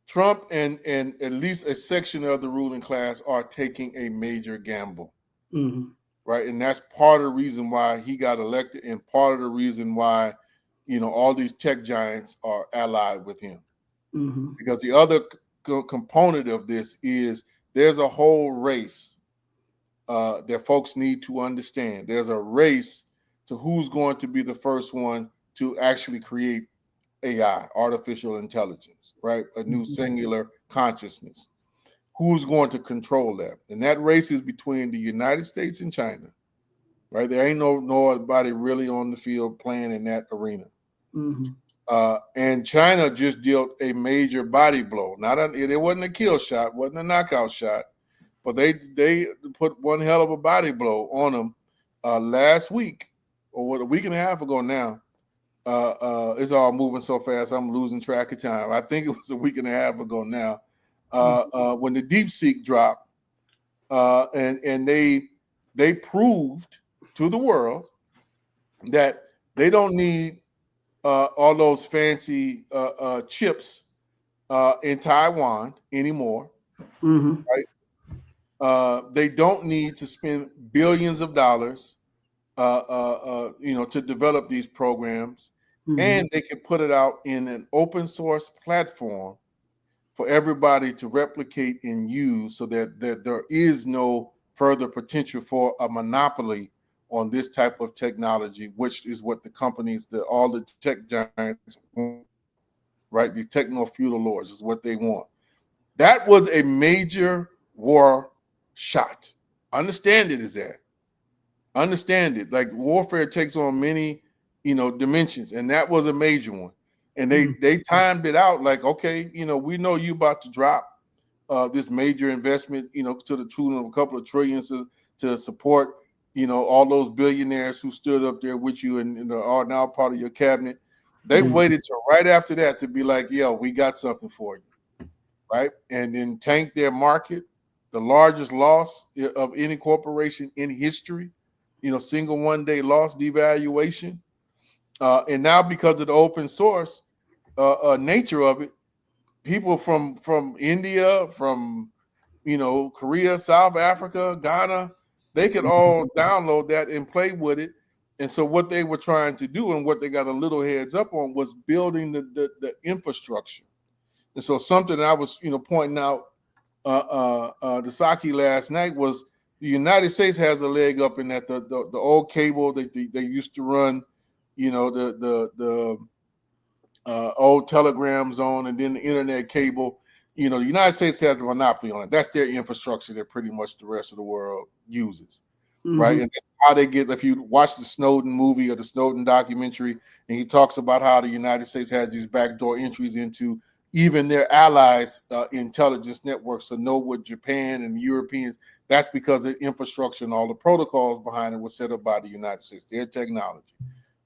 Trump and at least a section of the ruling class are taking a major gamble. Mm-hmm. Right. And that's part of the reason why he got elected and part of the reason why, all these tech giants are allied with him. Mm-hmm. Because the other component of this is there's a whole race that folks need to understand. There's a race to who's going to be the first one to actually create AI, artificial intelligence, right? A new singular consciousness. Who's going to control that? And that race is between the United States and China, right? There ain't nobody really on the field playing in that arena. Mm-hmm. And China just dealt a major body blow. It wasn't a kill shot, wasn't a knockout shot, but they put one hell of a body blow on them last week, or a week and a half ago now. It's all moving so fast, I'm losing track of time. I think it was a week and a half ago now, when the DeepSeek dropped, and they proved to the world that they don't need all those fancy chips in Taiwan anymore. Mm-hmm. Right? They don't need to spend billions of dollars, to develop these programs, Mm-hmm. and they can put it out in an open source platform for everybody to replicate and use, so that there is no further potential for a monopoly on this type of technology, which is what the companies, all the tech giants want, right? The techno-feudal lords is what they want. That was a major war shot. Understand it as that. Understand it. Like, warfare takes on many, dimensions, and that was a major one. And they timed it out like, okay, we know you about to drop this major investment, to the tune of a couple of trillions to support, all those billionaires who stood up there with you and are now part of your cabinet. They waited till right after that to be like, yo, we got something for you, right? And then tank their market, the largest loss of any corporation in history, single one-day loss, devaluation. And now, because of the open source nature of it, people from India, from Korea, South Africa, Ghana, they could all download that and play with it. And so what they were trying to do, and what they got a little heads up on, was building the infrastructure. And so something that I was pointing out to Saki last night was the United States has a leg up in that the old cable that they used to run, the old telegram zone, and then the internet cable. The United States has a monopoly on it. That's their infrastructure that pretty much the rest of the world uses, right? And that's how they get. If you watch the Snowden movie or the Snowden documentary, and he talks about how the United States has these backdoor entries into even their allies' intelligence networks to know what Japan and the Europeans. That's because the infrastructure and all the protocols behind it was set up by the United States, their technology.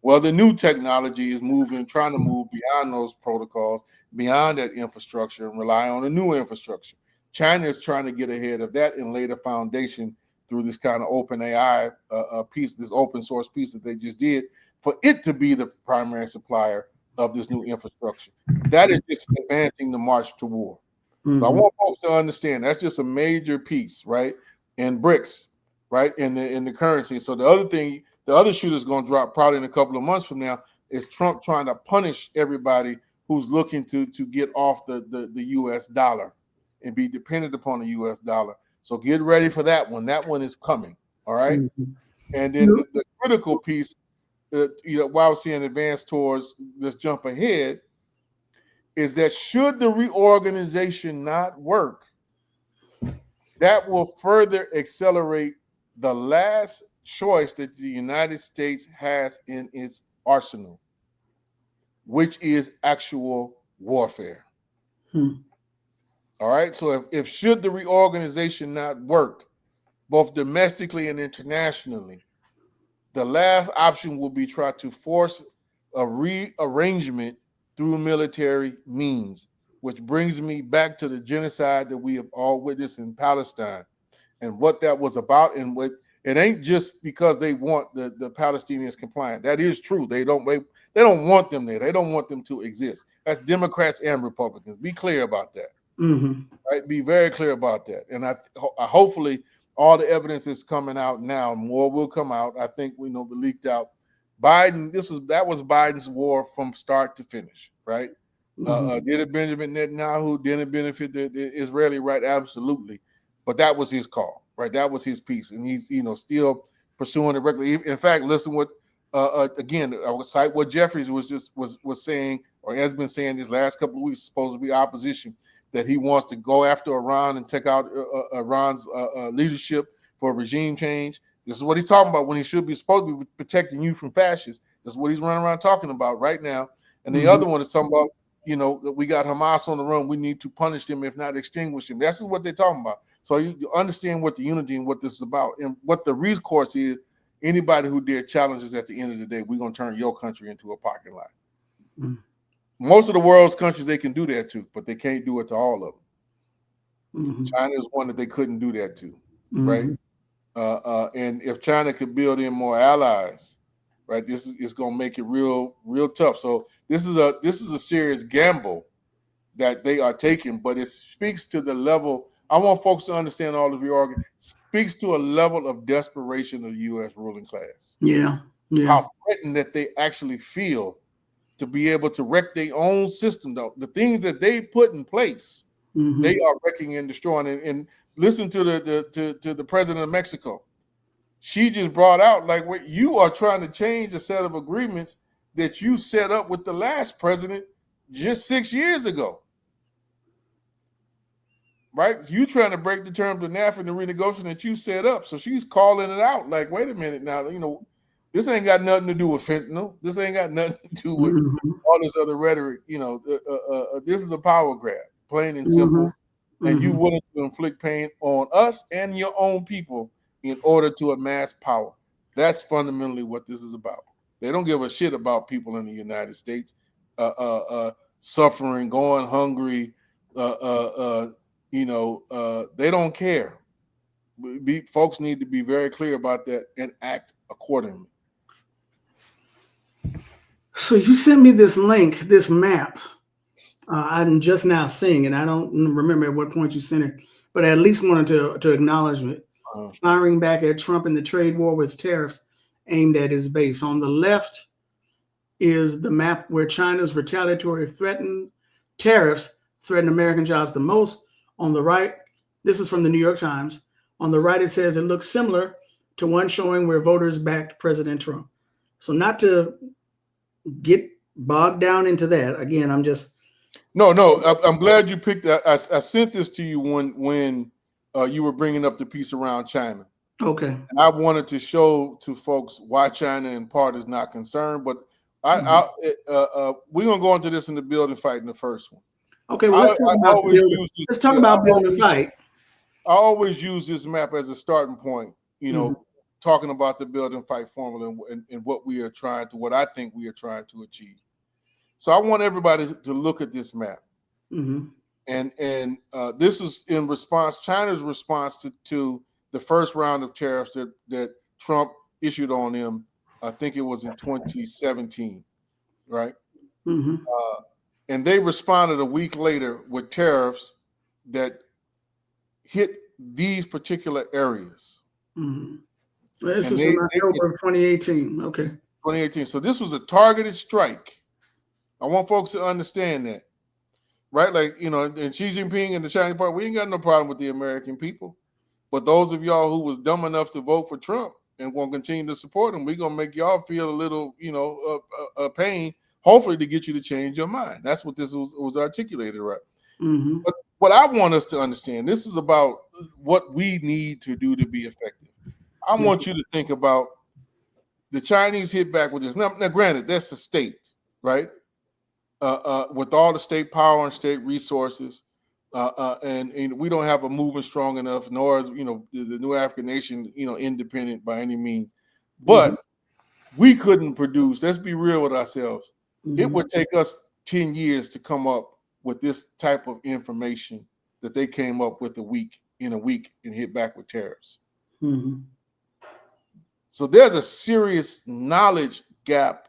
Well, the new technology is trying to move beyond those protocols, beyond that infrastructure, and rely on a new infrastructure. China is trying to get ahead of that and lay the foundation through this kind of open AI piece, this open source piece that they just did, for it to be the primary supplier of this new infrastructure. That is just advancing the march to war. So I want folks to understand that's just a major piece, right? And BRICS, right? In the currency. So the other shoe that's going to drop probably in a couple of months from now is Trump trying to punish everybody who's looking to get off the U.S. dollar and be dependent upon the U.S. dollar. So get ready for that one. That one is coming. All right. And then the critical piece, while we're seeing advance towards this jump ahead, is that should the reorganization not work, that will further accelerate the last choice that the United States has in its arsenal, which is actual warfare. All right. So if should the reorganization not work, both domestically and internationally, the last option will be try to force a rearrangement through military means, which brings me back to the genocide that we have all witnessed in Palestine and what that was about. And what it ain't just because they want the Palestinians compliant. That is true. They don't want them there. They don't want them to exist. That's Democrats and Republicans. Be clear about that. Right? Be very clear about that. And I hopefully all the evidence is coming out now. More will come out. I think we know, but leaked out. Biden, that was Biden's war from start to finish, right? Did it Benjamin Netanyahu? Did it benefit the Israeli right? Absolutely. But that was his call, right? That was his piece. And he's, still pursuing it regularly. In fact, listen what again, I would cite what Jeffries was saying, or has been saying these last couple of weeks, supposed to be opposition, that he wants to go after Iran and take out Iran's leadership for regime change. This is what he's talking about when he should be supposed to be protecting you from fascists. This is what he's running around talking about right now. And the other one is talking about, that we got Hamas on the run. We need to punish them, if not extinguish them. That's what they're talking about. So you understand what the unity and what this is about and what the recourse is. Anybody who dare challenges at the end of the day, we're going to turn your country into a parking lot. Mm-hmm. Most of the world's countries, they can do that to, but they can't do it to all of them. Mm-hmm. China is one that they couldn't do that to, right? And if China could build in more allies, right, this is going to make it real tough. So this is a serious gamble that they are taking, but it speaks to the level. I want folks to understand all of your argument. Speaks to a level of desperation of the U.S. ruling class. Yeah. How threatened that they actually feel to be able to wreck their own system, though. The things that they put in place, they are wrecking and destroying. And listen to the president of Mexico. She just brought out, like, what you are trying to change a set of agreements that you set up with the last president just 6 years ago. Right? You trying to break the terms of NAFTA and the renegotiation that you set up. So she's calling it out like, wait a minute now, this ain't got nothing to do with fentanyl. This ain't got nothing to do with all this other rhetoric. This is a power grab, plain and simple. And you willing to inflict pain on us and your own people in order to amass power. That's fundamentally what this is about. They don't give a shit about people in the United States suffering, going hungry. They don't care. Folks need to be very clear about that and act accordingly. So you sent me this link, this map. I'm just now seeing it. I don't remember at what point you sent it, but I at least wanted to acknowledge it. Firing back at Trump in the trade war with tariffs aimed at his base. On the left is the map where China's retaliatory tariffs threaten American jobs the most. On the right, this is from the New York Times. On the right, it says it looks similar to one showing where voters backed President Trump. So not to get bogged down into that. Again, I'm just... No, I'm glad you picked that. I sent this to you when you were bringing up the piece around China. Okay. And I wanted to show to folks why China in part is not concerned, but we're going to go into this in the building fight in the first one. Okay, well, let's talk about building a fight. I always use this map as a starting point, talking about the building fight formula and what I think we are trying to achieve. So I want everybody to look at this map. And this is in response, China's response to the first round of tariffs that Trump issued on them. I think it was in 2017, right? And they responded a week later with tariffs that hit these particular areas. This is in October of 2018. Okay. 2018. So this was a targeted strike. I want folks to understand that, right? Like, and Xi Jinping and the Chinese Party, we ain't got no problem with the American people. But those of y'all who was dumb enough to vote for Trump and want to continue to support him, we're going to make y'all feel a little, pain, hopefully to get you to change your mind. That's what this was articulated, right? But what I want us to understand, this is about what we need to do to be effective. I want you to think about the Chinese hit back with this. Now granted, that's the state, right? With all the state power and state resources, and we don't have a movement strong enough, nor is the new African nation independent by any means. But we couldn't produce. Let's be real with ourselves. It would take us 10 years to come up with this type of information that they came up with in a week and hit back with tariffs. So there's a serious knowledge gap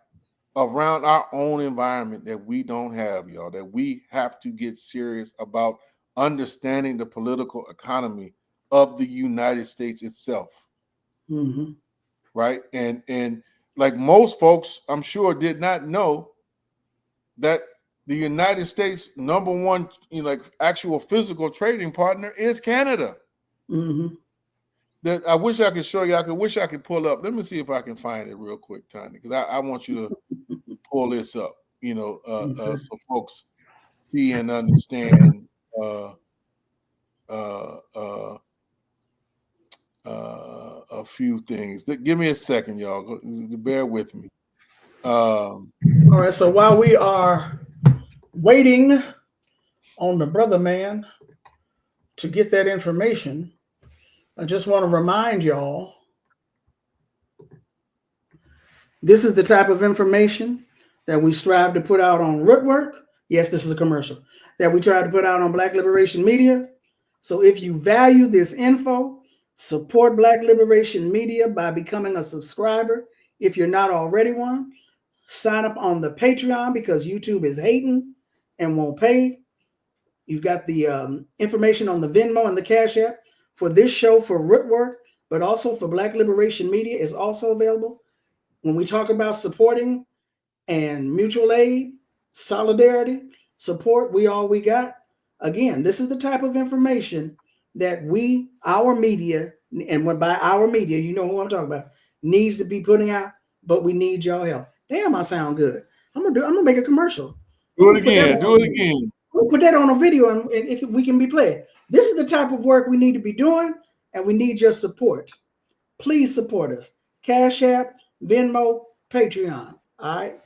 around our own environment that we don't have, y'all, that we have to get serious about understanding the political economy of the United States itself. Right? And like most folks, I'm sure, did not know that the United States' number one, actual physical trading partner is Canada. that I wish I could show you. I wish I could pull up. Let me see if I can find it real quick, Tanya, because I want you to pull this up. So folks see and understand a few things. Give me a second, y'all. Bear with me. All right. So while we are waiting on the brother man to get that information, I just want to remind y'all this is the type of information that we strive to put out on Rootwork. Yes, this is a commercial that we try to put out on Black Liberation Media. So if you value this info, support Black Liberation Media by becoming a subscriber. If you're not already one, sign up on the Patreon because YouTube is hating and won't pay. You've got the information on the Venmo and the Cash App for this show for Rootwork, but also for Black Liberation Media is also available. When we talk about supporting and mutual aid, solidarity, support, we all we got. Again, this is the type of information that our media, and by our media, you know who I'm talking about, needs to be putting out, but we need y'all help. Damn, I sound good. I'm gonna make a commercial. Do it again. We'll put that on a video and we can be playing. This is the type of work we need to be doing, and we need your support. Please support us. Cash App, Venmo, Patreon. All right.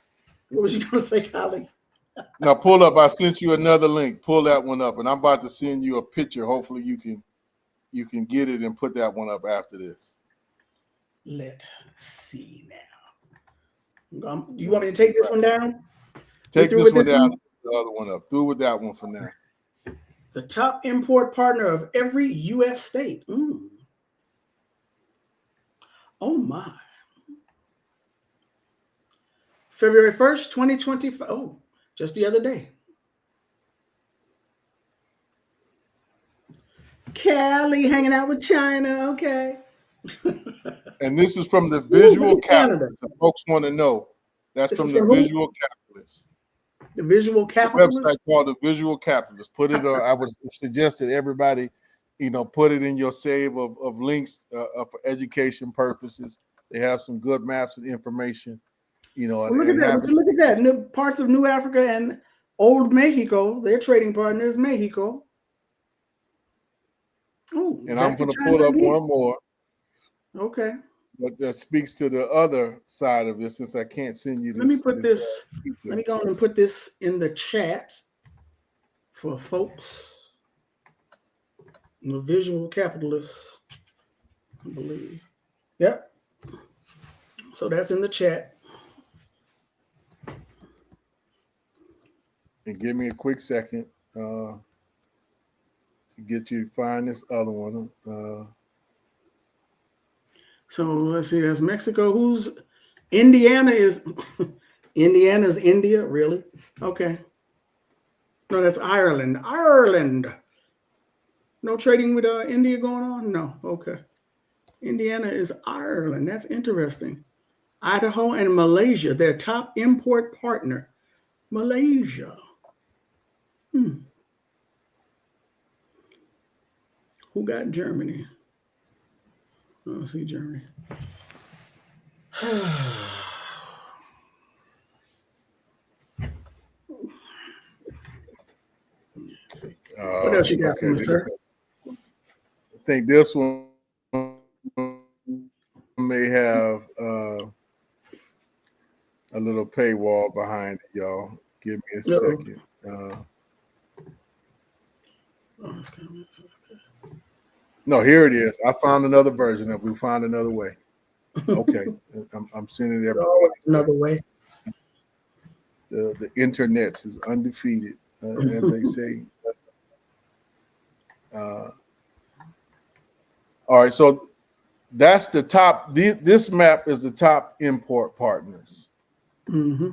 What was you going to say, Collie? Now pull up. I sent you another link. Pull that one up, and I'm about to send you a picture. Hopefully you can get it and put that one up after this. Let's see now. You want me to take this one down? Take this one down. The other one up. Through with that one for now. The top import partner of every U.S. state. Oh my. February 1st, 2025. Oh, just the other day. Cali hanging out with China. Okay. And this is from the Visual Capitalist. Folks want to know. That's from the Visual Capitalist. The Visual Capitalist? The website called the Visual Capitalist. Put it on. I would suggest that everybody, put it in your save of links for education purposes. They have some good maps and information. Well, look at that. Look at that. New parts of New Africa and Old Mexico. Their trading partner is Mexico. Oh, and I'm going to pull up one more. Okay. But that speaks to the other side of this, since I can't send you this. Let me put this. Let me go and put this in the chat for folks. The Visual Capitalist, I believe. Yep. So that's in the chat. And give me a quick second to get you to find this other one. So let's see. That's Mexico. Who's Indiana is Indiana's India, really? Okay. No, that's Ireland. Ireland. No trading with India going on? No. Okay. Indiana is Ireland. That's interesting. Idaho and Malaysia, their top import partner. Malaysia. Who got Germany? Oh, see Germany. What else you got for me, sir? I think this one may have a little paywall behind it, y'all. Give me a second. No, here it is. I found another version of it. We found another way. Okay. I'm sending it everybody. Another way. The internet is undefeated, as they say. All right, so that's the top. This map is the top import partners. Mm-hmm.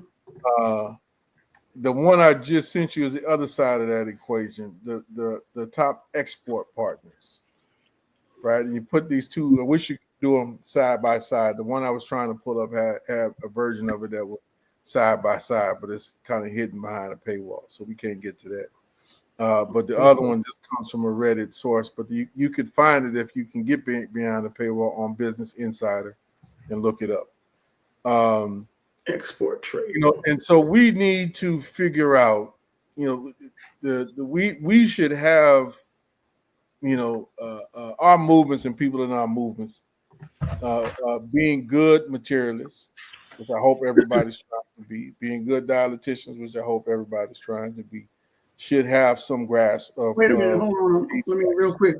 The one I just sent you is the other side of that equation. The top export partners, right? And you put these two. I wish you could do them side by side. The one I was trying to pull up had a version of it that was side by side, but it's kind of hidden behind a paywall, so we can't get to that. But the other one just comes from a Reddit source. But you could find it if you can get behind the paywall on Business Insider and look it up. Export trade. And so we need to figure out, we should have, our movements and people in our movements being good materialists, which I hope everybody's trying to be, being good dialecticians, which I hope everybody's trying to be, should have some grasp of. Wait a minute, hold on. Let me real quick.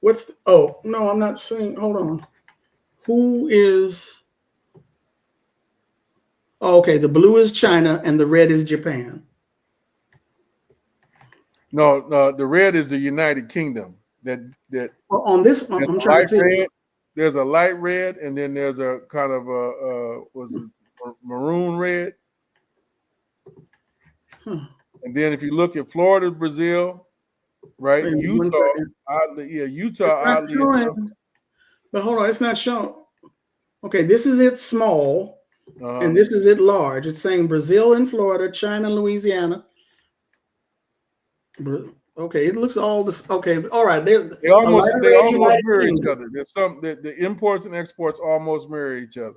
No, I'm not saying, hold on. Who is, okay, the blue is China and the red is Japan. No, the red is the United Kingdom. Well, on this, I'm trying to see. Red, there's a light red, and then there's a kind of a maroon red. And then if you look at Florida, Brazil, right? Utah, oddly enough. But hold on, it's not showing. Okay, this is it small, and this is it large. It's saying Brazil and Florida, China, Louisiana. Okay, it looks all this. Okay, all right. They almost mirror each other. There's the imports and exports almost mirror each other.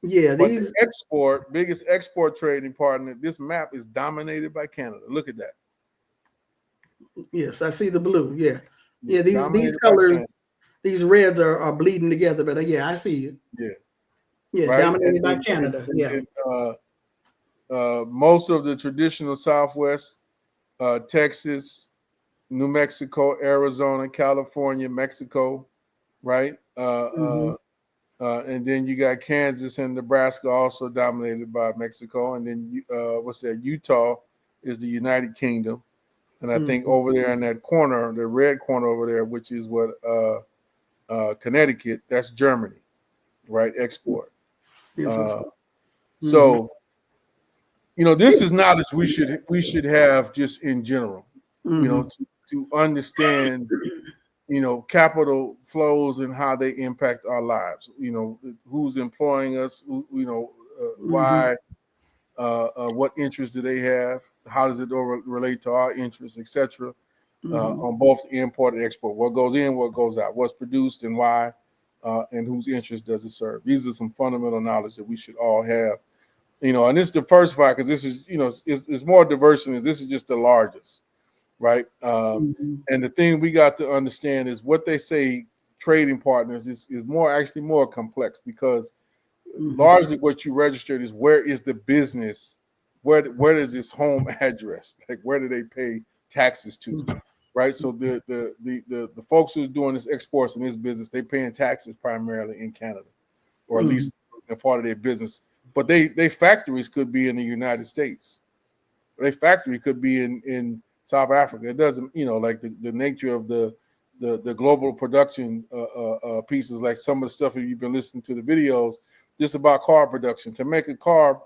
Yeah, but the biggest export trading partner. This map is dominated by Canada. Look at that. Yes, I see the blue. Yeah. These colors, these reds are bleeding together. But yeah, I see you. Yeah, right? Dominated by Canada. Most of the traditional Southwest. Texas, New Mexico, Arizona, California, Mexico, right? And then you got Kansas and Nebraska also dominated by Mexico. And then Utah is the United Kingdom. And I think over there in that corner, the red corner over there, which is what Connecticut, that's Germany, right? Export. So this is knowledge we should have just in general, to understand, capital flows and how they impact our lives. Who's employing us, why, what interests do they have? How does it relate to our interests, etc. On both import and export. What goes in, what goes out, what's produced and why, and whose interest does it serve? These are some fundamental knowledge that we should all have. And it's diversified because this is, it's more diverse than this is just the largest, right? And the thing we got to understand is what they say trading partners is actually more complex because largely what you registered is where is the business, where does this home address, like where do they pay taxes to, right? So the folks who's doing this exports in this business, they paying taxes primarily in Canada, or at least a part of their business. But they factories could be in the United States. Their factory could be in South Africa. It doesn't, like the nature of the global production pieces, like some of the stuff that you've been listening to the videos, just about car production. To make a car,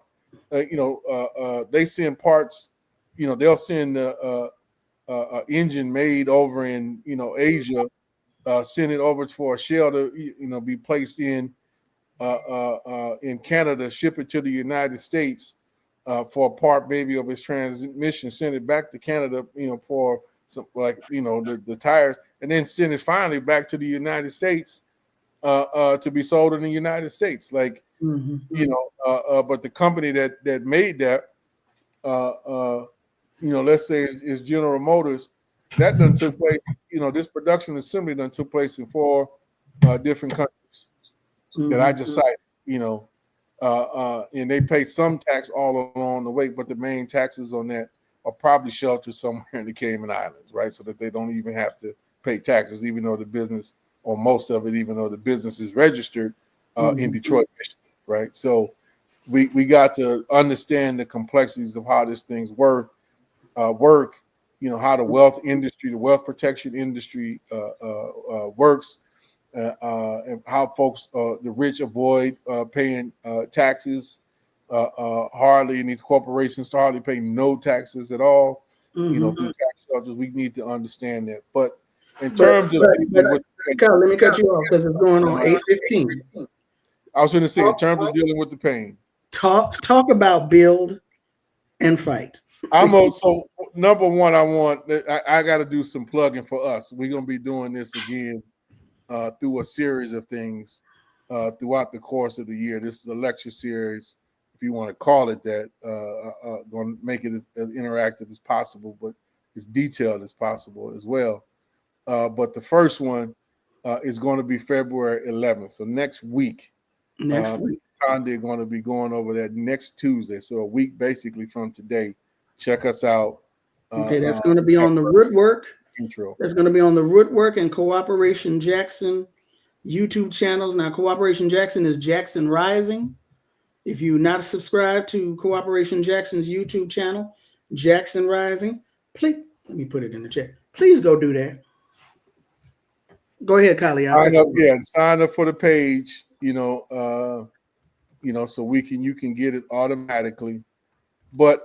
they send parts. They'll send engine made over in Asia, send it over for a shell to be placed in Canada, ship it to the United States for a part maybe of its transmission, send it back to Canada, for some the tires, and then send it finally back to the United States to be sold in the United States. Like but the company that made that, let's say is General Motors, that done took place. This production assembly done took place in 4 different countries. That I just cited, and they pay some tax all along the way, but the main taxes on that are probably sheltered somewhere in the Cayman Islands, right? So that they don't even have to pay taxes, even though the business, or most of it, even though the business is registered in Detroit, Michigan, right? So we got to understand the complexities of how this thing's work, how the wealth industry, the wealth protection industry works. And how folks, the rich, avoid paying taxes hardly, and these corporations hardly pay no taxes at all. Through tax shelters, we need to understand that. But in terms of, Kyle, let me cut you off because it's going on 8:15. I was going to say, in terms of dealing with the pain, talk about build and fight. I'm also number one. I got to do some plugging for us. We're gonna be doing this again through a series of things throughout the course of the year. This is a lecture series, if you want to call it that. Going to make it as interactive as possible, but as detailed as possible as well. But the first one is going to be February 11th. So next week, Next week. They're going to be going over that next Tuesday. So a week basically from today. Check us out. Okay, that's going to be on the Rootwork. Intro. That's going to be on the Rootwork and Cooperation Jackson YouTube channels. Now, Cooperation Jackson is Jackson Rising. If you're not subscribed to Cooperation Jackson's YouTube channel, Jackson Rising, please, let me put it in the chat. Please go do that. Go ahead, Kylie. Sign up for the page, so you can get it automatically. But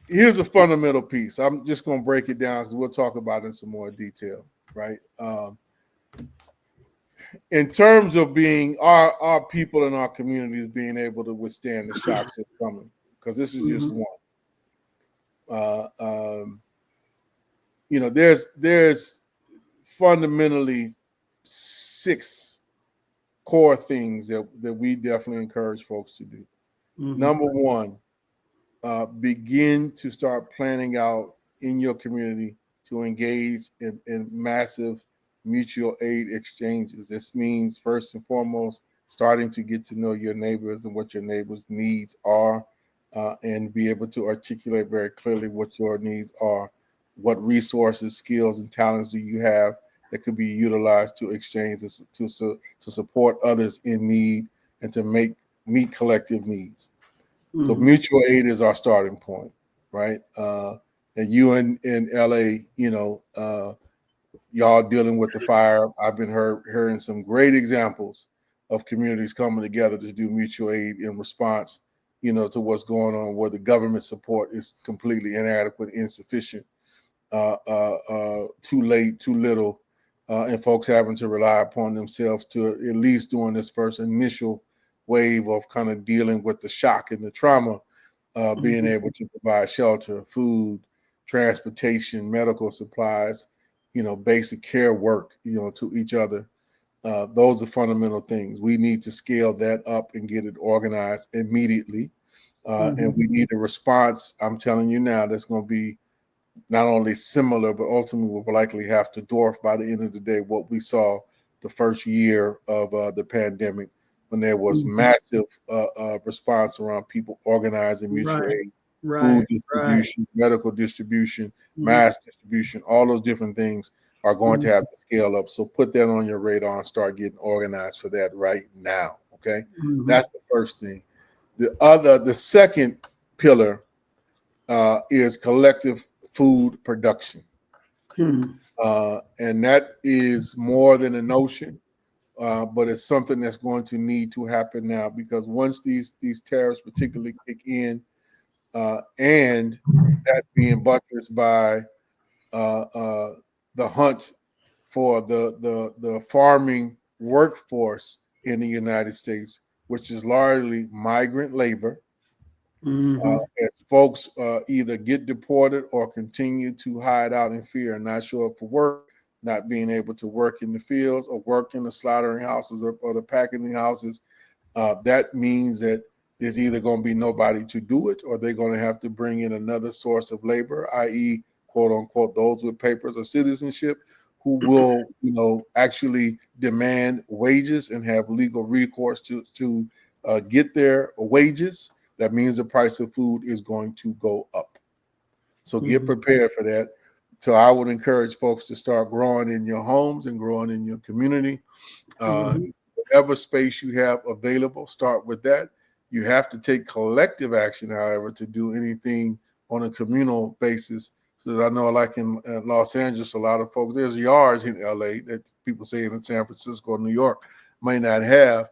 here's a fundamental piece. I'm just going to break it down because we'll talk about it in some more detail, right? In terms of being our people in our communities being able to withstand the shocks that's coming, because this is just one. There's fundamentally 6 core things that we definitely encourage folks to do. Number one, begin to start planning out in your community to engage in massive mutual aid exchanges. This means, first and foremost, starting to get to know your neighbors and what your neighbors' needs are, and be able to articulate very clearly what your needs are. What resources, skills, and talents do you have that could be utilized to exchange to support others in need and to meet collective needs? So mutual aid is our starting point, right? And you in LA, y'all dealing with the fire. I've been hearing some great examples of communities coming together to do mutual aid in response, to what's going on, where the government support is completely inadequate, insufficient, too late, too little, and folks having to rely upon themselves to at least during this first initial wave of kind of dealing with the shock and the trauma, being able to provide shelter, food, transportation, medical supplies, basic care work, to each other. Those are fundamental things. We need to scale that up and get it organized immediately. And we need a response, I'm telling you now, that's going to be not only similar, but ultimately will likely have to dwarf by the end of the day what we saw the first year of the pandemic, when there was massive response around people organizing mutual aid, food distribution, medical distribution, mass distribution. All those different things are going to have to scale up. So put that on your radar and start getting organized for that right now. Okay, that's the first thing. The second pillar is collective food production. And that is more than a notion, but it's something that's going to need to happen now, because once these tariffs particularly kick in, and that being buttressed by the hunt for the farming workforce in the United States, which is largely migrant labor, as folks either get deported or continue to hide out in fear and not show up for work, not being able to work in the fields or work in the slaughtering houses or the packing houses. That means that there's either going to be nobody to do it, or they're going to have to bring in another source of labor, i.e., quote unquote, those with papers or citizenship, who will, actually demand wages and have legal recourse to get their wages. That means the price of food is going to go up. So get prepared for that. So I would encourage folks to start growing in your homes and growing in your community. Whatever space you have available, start with that. You have to take collective action, however, to do anything on a communal basis. So I know, like in Los Angeles, a lot of folks, there's yards in LA that people say in San Francisco, New York, may not have.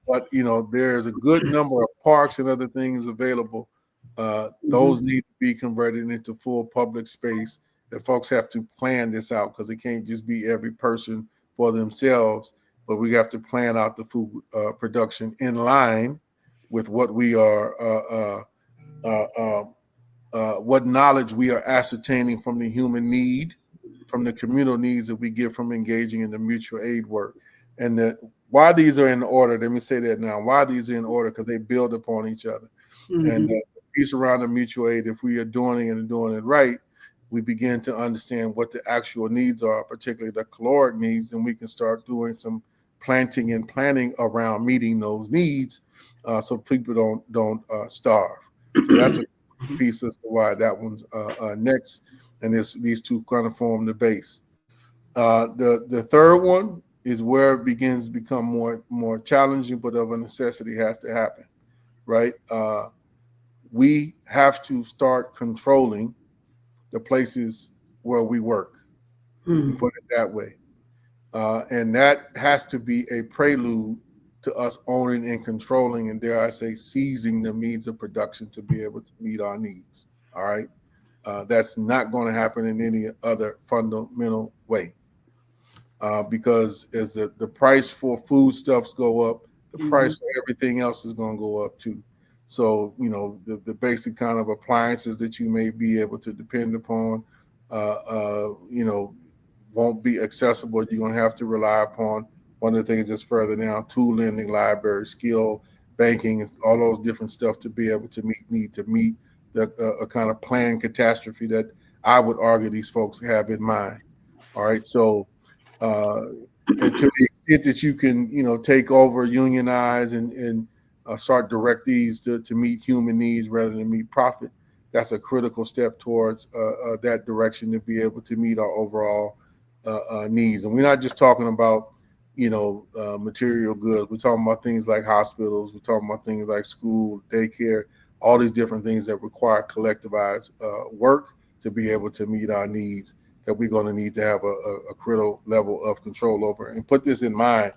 But there's a good number of parks and other things available. Those need to be converted into full public space. That folks have to plan this out, because it can't just be every person for themselves, but we have to plan out the food production in line with what we are what knowledge we are ascertaining from the human need, from the communal needs that we get from engaging in the mutual aid work. And why these are in order, let me say that now, why these are in order, because they build upon each other. And the piece around the mutual aid, if we are doing it and doing it right, we begin to understand what the actual needs are, particularly the caloric needs, and we can start doing some planting and planning around meeting those needs, so people don't starve. So that's a piece as to why that one's next, and these two kind of form the base. The third one is where it begins to become more challenging, but of a necessity has to happen, right? We have to start controlling the places where we work. We put it that way. And that has to be a prelude to us owning and controlling, and dare I say, seizing the means of production to be able to meet our needs. All right. That's not going to happen in any other fundamental way. Because as the price for foodstuffs go up, the price for everything else is going to go up too. So, the basic kind of appliances that you may be able to depend upon, won't be accessible. You're going to have to rely upon one of the things that's further down, tool lending, library, skill, banking, all those different stuff to be able to meet a kind of planned catastrophe that I would argue these folks have in mind. All right. So, and to the extent that you can, take over, unionize, and start direct these to meet human needs rather than meet profit, that's a critical step towards that direction to be able to meet our overall needs. And we're not just talking about, material goods. We're talking about things like hospitals. We're talking about things like school, daycare, all these different things that require collectivized work to be able to meet our needs, that we're going to need to have a critical level of control over. And put this in mind,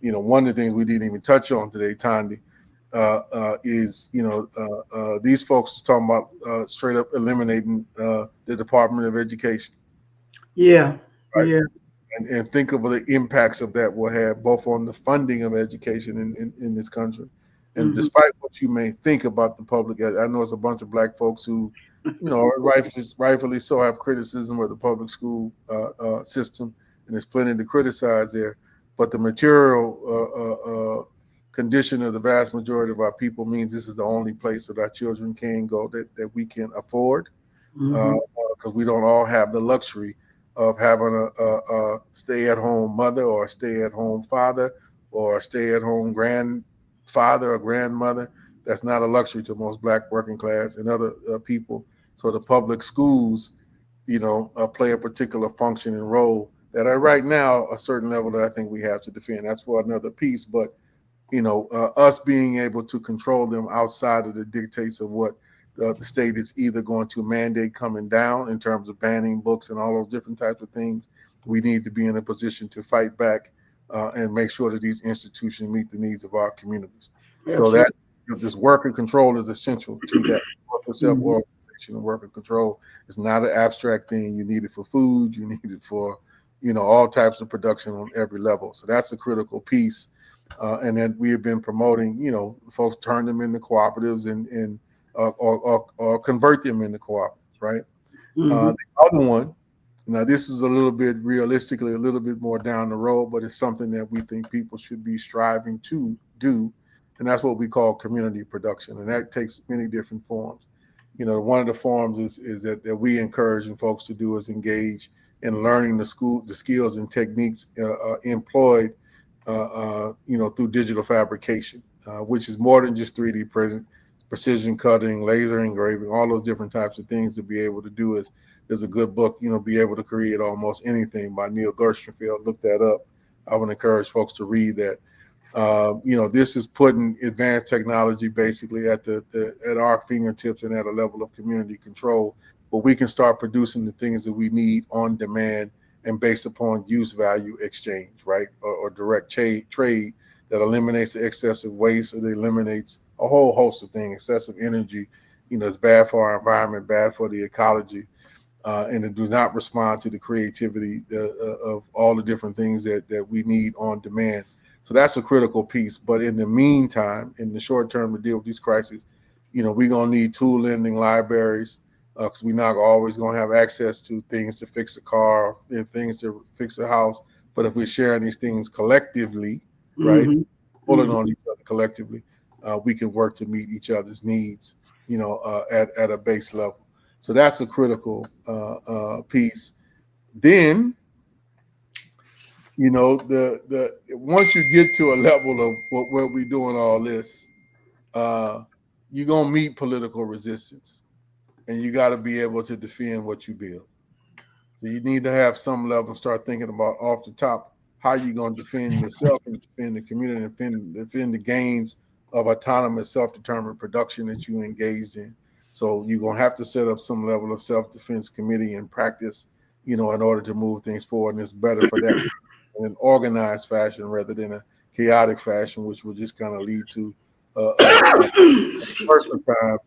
one of the things we didn't even touch on today, Thandi, is, these folks are talking about straight up eliminating the Department of Education. Yeah. Right. Yeah. And think of the impacts of that will have both on the funding of education in this country. And despite what you may think about the public, I know it's a bunch of black folks who, rightfully so, have criticism of the public school system, and there's plenty to criticize there. But the material condition of the vast majority of our people means this is the only place that our children can go that we can afford, because we don't all have the luxury of having a stay-at-home mother or a stay-at-home father or a stay-at-home grandfather or grandmother. That's not a luxury to most black working class and other people. So the public schools, play a particular function and role that are right now a certain level that I think we have to defend. That's for another piece. But us being able to control them outside of the dictates of what the state is either going to mandate coming down in terms of banning books and all those different types of things, we need to be in a position to fight back and make sure that these institutions meet the needs of our communities. Absolutely. So that this worker control is essential to that. Worker self-organization and worker control is not an abstract thing. You need it for food. You need it for, all types of production on every level. So that's a critical piece. And then we have been promoting, folks turn them into cooperatives and or convert them into cooperatives, right? The other one, now this is a little bit realistically a little bit more down the road, but it's something that we think people should be striving to do, and that's what we call community production, and that takes many different forms. One of the forms is that we encouraging folks to do is engage in learning the skills and techniques employed through digital fabrication, which is more than just 3D printing, precision cutting, laser engraving, all those different types of things to be able to do. There's a good book, be able to create almost anything by Neil Gershenfeld. Look that up. I would encourage folks to read that. This is putting advanced technology basically at our fingertips and at a level of community control, but we can start producing the things that we need on demand and based upon use value exchange, right? Or direct trade that eliminates the excessive waste, or that eliminates a whole host of things. Excessive energy, is bad for our environment, bad for the ecology, and it does not respond to the creativity of all the different things that we need on demand. So that's a critical piece. But in the meantime, in the short term, to deal with these crises, we're going to need tool lending, libraries, because we're not always going to have access to things to fix a car and things to fix a house. But if we're sharing these things collectively, right, Mm-hmm. pulling Mm-hmm. on each other collectively, we can work to meet each other's needs, at a base level. So that's a critical piece. Then, the once you get to a level of where we doing all this, uh, you're gonna meet political resistance, and you got to be able to defend what you build. So you need to have some level, start thinking about off the top how you're going to defend yourself and defend the community and defend the gains of autonomous, self-determined production that you engaged in. So you're going to have to set up some level of self-defense committee and practice, in order to move things forward. And it's better for that in an organized fashion rather than a chaotic fashion, which will just kind of lead to Excuse personal time,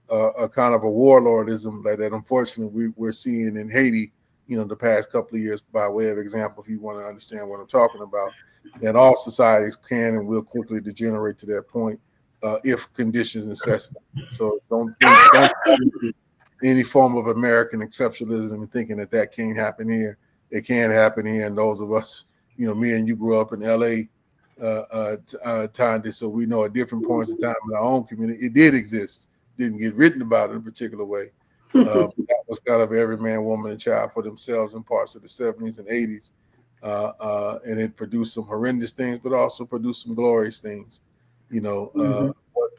a kind of a warlordism that unfortunately we're seeing in Haiti, the past couple of years, by way of example, if you want to understand what I'm talking about. And all societies can and will quickly degenerate to that point if conditions necessitate. So don't fall into any form of American exceptionalism and thinking that can't happen here. It can happen here. And those of us, me and you grew up in LA, Thandisizwe, so we know at different points in time in our own community, it did exist. Didn't get written about in a particular way. me. But that was kind of every man, woman, and child for themselves in parts of the 70s and 80s. And it produced some horrendous things, but also produced some glorious things. Mm-hmm.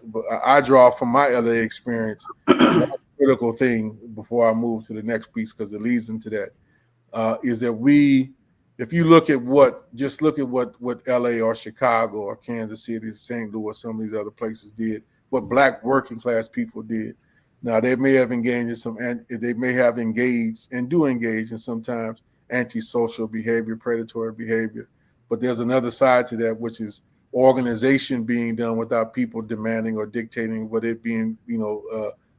But I draw from my LA experience one critical thing before I move to the next piece, because it leads into that, is that if you look at what LA or Chicago or Kansas City, St. Louis, some of these other places did, what Black working class people did. Now they may have engaged and do engage in sometimes antisocial behavior, predatory behavior, but there's another side to that, which is organization being done without people demanding or dictating, but it being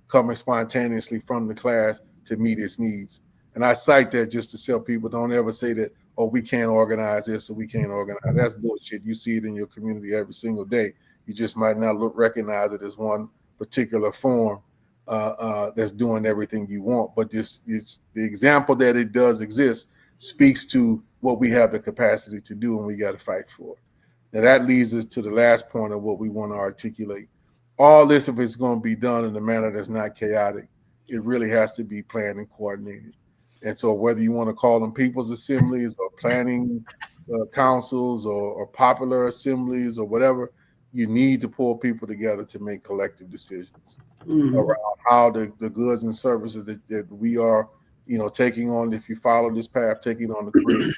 coming spontaneously from the class to meet its needs. And I cite that just to tell people, don't ever say that, oh, we can't organize this or we can't organize. That's bullshit. You see it in your community every single day. You just might not recognize it as one particular form that's doing everything you want. But the example that it does exist speaks to what we have the capacity to do, and we got to fight for it. Now that leads us to the last point of what we want to articulate. All this, if it's going to be done in a manner that's not chaotic, it really has to be planned and coordinated. And so whether you want to call them people's assemblies or planning councils or popular assemblies or whatever, you need to pull people together to make collective decisions Mm-hmm. around how the goods and services that we are, taking on, if you follow this path, taking on to create,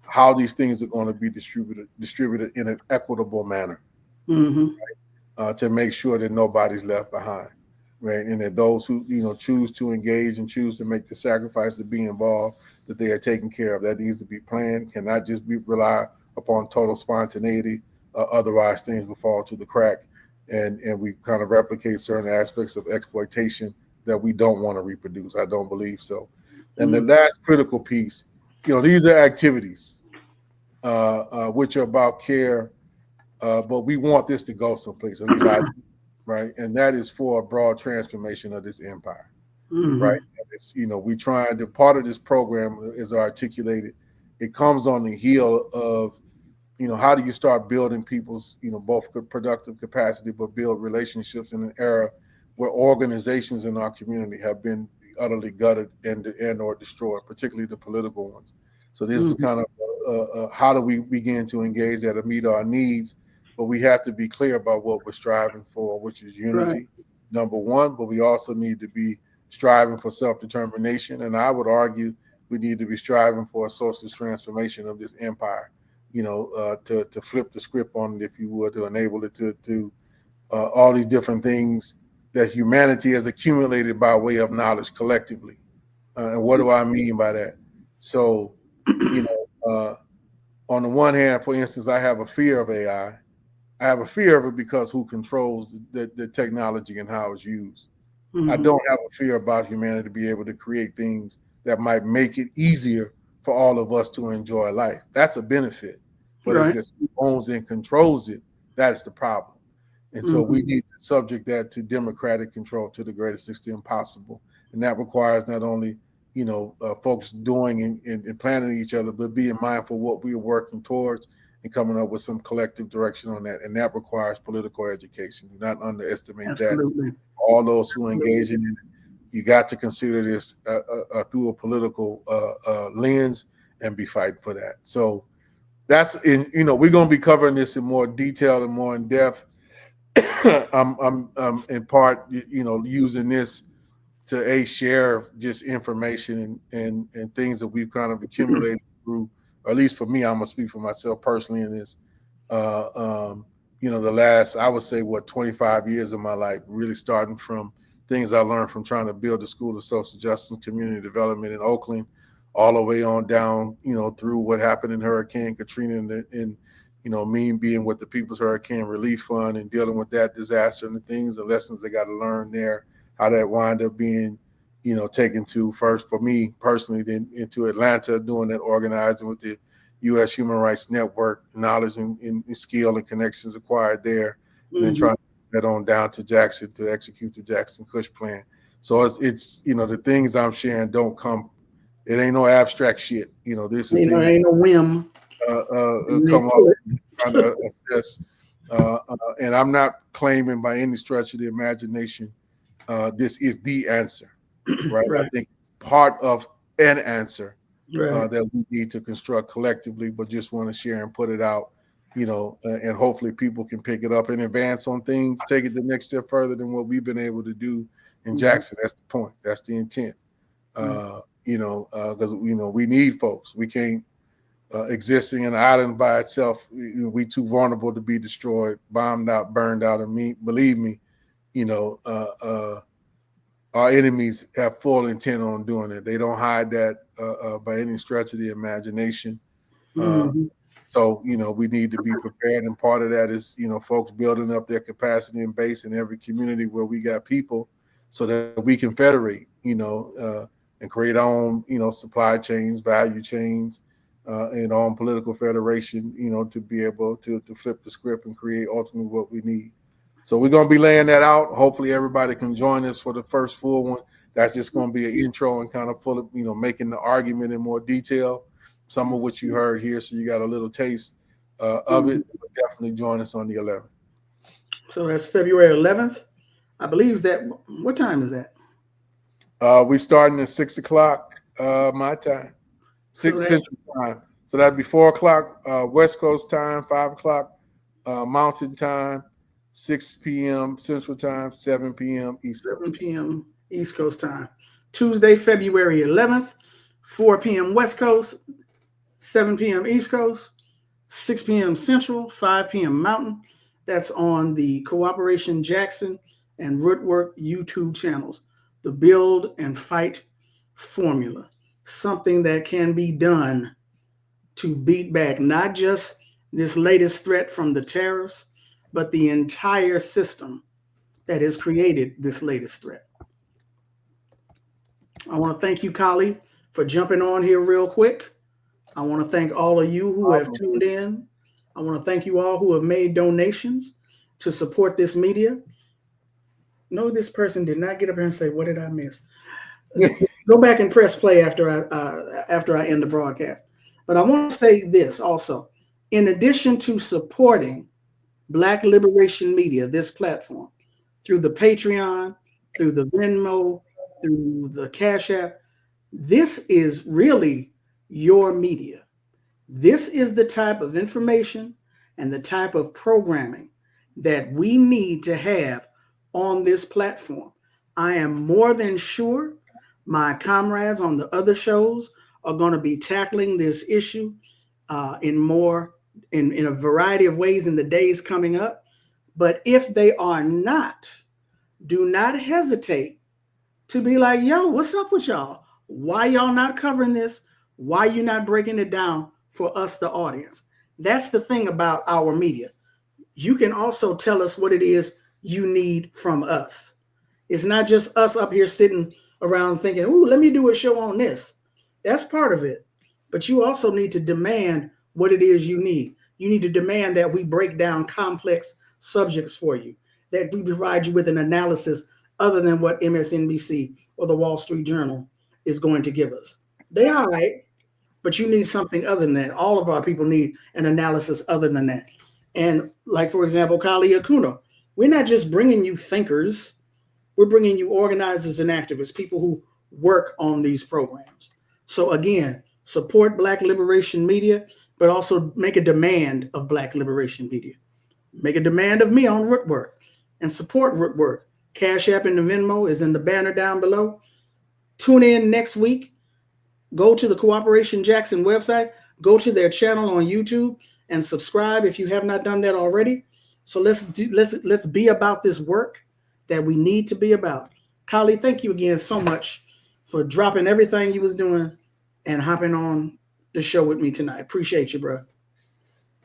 how these things are going to be distributed in an equitable manner, Mm-hmm. to make sure that nobody's left behind, right? And that those who choose to engage and choose to make the sacrifice to be involved, that they are taken care of. That needs to be planned. Cannot just be rely upon total spontaneity. Otherwise, things will fall to the crack, and we kind of replicate certain aspects of exploitation that we don't want to reproduce. I don't believe so. And the Mm-hmm. last critical piece, these are activities which are about care, but we want this to go someplace. At least I do, right? And that is for a broad transformation of this empire, right? Mm-hmm. And it's, we trying to, part of this program is articulated. It comes on the heel of, how do you start building people's, both productive capacity, but build relationships in an era where organizations in our community have been utterly gutted and or destroyed, particularly the political ones. So this is Mm-hmm. kind of how do we begin to engage that to meet our needs, but we have to be clear about what we're striving for, which is Right. unity, number one, but we also need to be striving for self-determination. And I would argue we need to be striving for a socialist transformation of this empire, to flip the script on it, if you would, to enable it to all these different things that humanity has accumulated by way of knowledge collectively. And what do I mean by that? So, you know, on the one hand, for instance, I have a fear of AI. I have a fear of it because who controls the technology and how it's used. I Mm-hmm. don't have a fear about humanity to be able to create things that might make it easier for all of us to enjoy life. That's a benefit. But it's Right. just who owns and controls it, that is the problem. And so we Mm-hmm. need to subject that to democratic control to the greatest extent possible. and that requires not only folks doing and planning each other, but being mindful of what we are working towards and coming up with some collective direction on that. And that requires political education. Do not underestimate that. Absolutely. All those who engage in it, you got to consider this through a political lens and be fighting for that. So that's we're going to be covering this in more detail and more in depth. I'm in part, using this to share just information and things that we've kind of accumulated through, or at least for me, I'm gonna speak for myself personally in this. The last, I would say, 25 years of my life, really starting from things I learned from trying to build the School of Social Justice and Community Development in Oakland, all the way on down, through what happened in Hurricane Katrina and me being with the People's Hurricane Relief Fund and dealing with that disaster and the lessons I got to learn there, how that wound up being, taken to first for me personally, then into Atlanta, doing that organizing with the U.S. Human Rights Network, knowledge and skill and connections acquired there, and then trying to get that on down to Jackson to execute the Jackson Kush plan. So it's the things I'm sharing don't come. It ain't no abstract shit. This is things ain't no whim. Come up trying to assess. And I'm not claiming by any stretch of the imagination this is the answer, right? I think it's part of an answer that we need to construct collectively, but just want to share and put it out, and hopefully people can pick it up and advance on things, take it the next step further than what we've been able to do in Jackson. That's the point. That's the intent. Because we need folks. We can't existing in an island by itself. We too vulnerable to be destroyed, bombed out, burned out. And believe me, our enemies have full intent on doing it. They don't hide that by any stretch of the imagination. So, we need to be prepared. And part of that is, folks building up their capacity and base in every community where we got people so that we can federate, and create our own, supply chains, value chains, and our own political federation, to be able to flip the script and create ultimately what we need. So we're going to be laying that out. Hopefully everybody can join us for the first full one. That's just going to be an intro and kind of full of, making the argument in more detail, some of which you heard here. So you got a little taste of it. But definitely join us on the 11th. So that's February 11th. I believe that. What time is that? We starting at 6 o'clock my time, 6 Central Time. So that'd be 4 o'clock West Coast time, 5 o'clock Mountain Time, 6 p.m. Central Time, 7 p.m. East Coast. 7 p.m. East Coast time. Tuesday, February 11th, 4 p.m. West Coast, 7 p.m. East Coast, 6 p.m. Central, 5 p.m. Mountain. That's on the Cooperation Jackson and Rootwork YouTube channels. The Build and Fight formula, something that can be done to beat back not just this latest threat from the tariffs, but the entire system that has created this latest threat. I want to thank you, Kali, for jumping on here real quick. I want to thank all of you who have tuned in. I want to thank you all who have made donations to support this media. No, this person did not get up here and say, "What did I miss?" Go back and press play after I end the broadcast. But I want to say this also. In addition to supporting Black Liberation Media, this platform, through the Patreon, through the Venmo, through the Cash App, this is really your media. This is the type of information and the type of programming that we need to have on this platform. I am more than sure my comrades on the other shows are going to be tackling this issue in a variety of ways in the days coming up. But if they are not, do not hesitate to be like, yo, what's up with y'all? Why y'all not covering this? Why you not breaking it down for us, the audience? That's the thing about our media. You can also tell us what it is you need from us. It's not just us up here sitting around thinking, ooh, let me do a show on this. That's part of it. But you also need to demand what it is you need. You need to demand that we break down complex subjects for you, that we provide you with an analysis other than what MSNBC or the Wall Street Journal is going to give us. They are right, but you need something other than that. All of our people need an analysis other than that. And like, for example, Kali Akuno, we're not just bringing you thinkers, we're bringing you organizers and activists, people who work on these programs. So again, support Black liberation media, but also make a demand of Black liberation media. Make a demand of me on Rootwork and support Rootwork. Cash App and the Venmo is in the banner down below. Tune in next week. Go to the Cooperation Jackson website, go to their channel on YouTube and subscribe if you have not done that already. So let's be about this work that we need to be about. Kali, thank you again so much for dropping everything you was doing and hopping on the show with me tonight. Appreciate you, bro.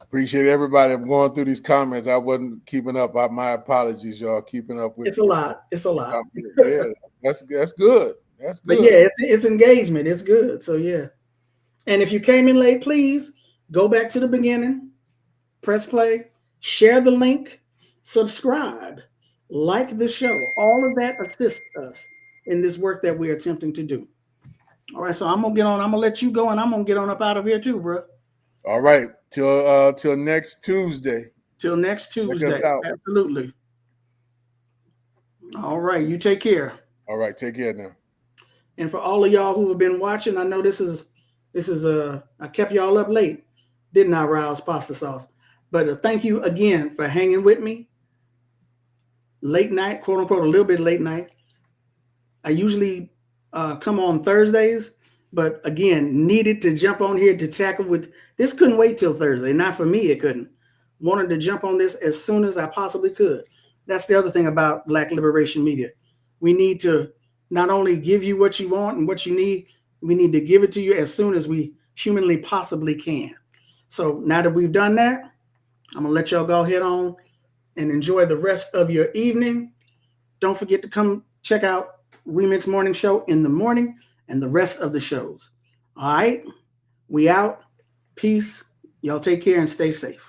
Appreciate everybody. I'm going through these comments. I wasn't keeping up. My apologies, y'all. Keeping up with it's a lot. It's a lot. Yeah, that's good. That's good. But yeah, it's engagement. It's good. So yeah. And if you came in late, please go back to the beginning, press play, share the link, subscribe, like the show. All of that assists us in this work that we're attempting to do. All right, so I'm gonna let you go, and I'm gonna get on up out of here too, bro. All right, till next Tuesday. Till next Tuesday. Absolutely. All right, you take care. All right, take care now. And for all of y'all who have been watching, I know this is I kept y'all up late, didn't I, Rouse Pasta Sauce? But thank you again for hanging with me. Late night, quote unquote, a little bit late night. I usually come on Thursdays, but again, needed to jump on here to tackle with this. Couldn't wait till Thursday. Not for me, it couldn't. Wanted to jump on this as soon as I possibly could. That's the other thing about Black liberation media. We need to not only give you what you want and what you need, we need to give it to you as soon as we humanly possibly can. So now that we've done that, I'm gonna let y'all go ahead on and enjoy the rest of your evening. Don't forget to come check out Remix Morning Show in the morning and the rest of the shows. All right, we out. Peace. Y'all take care and stay safe.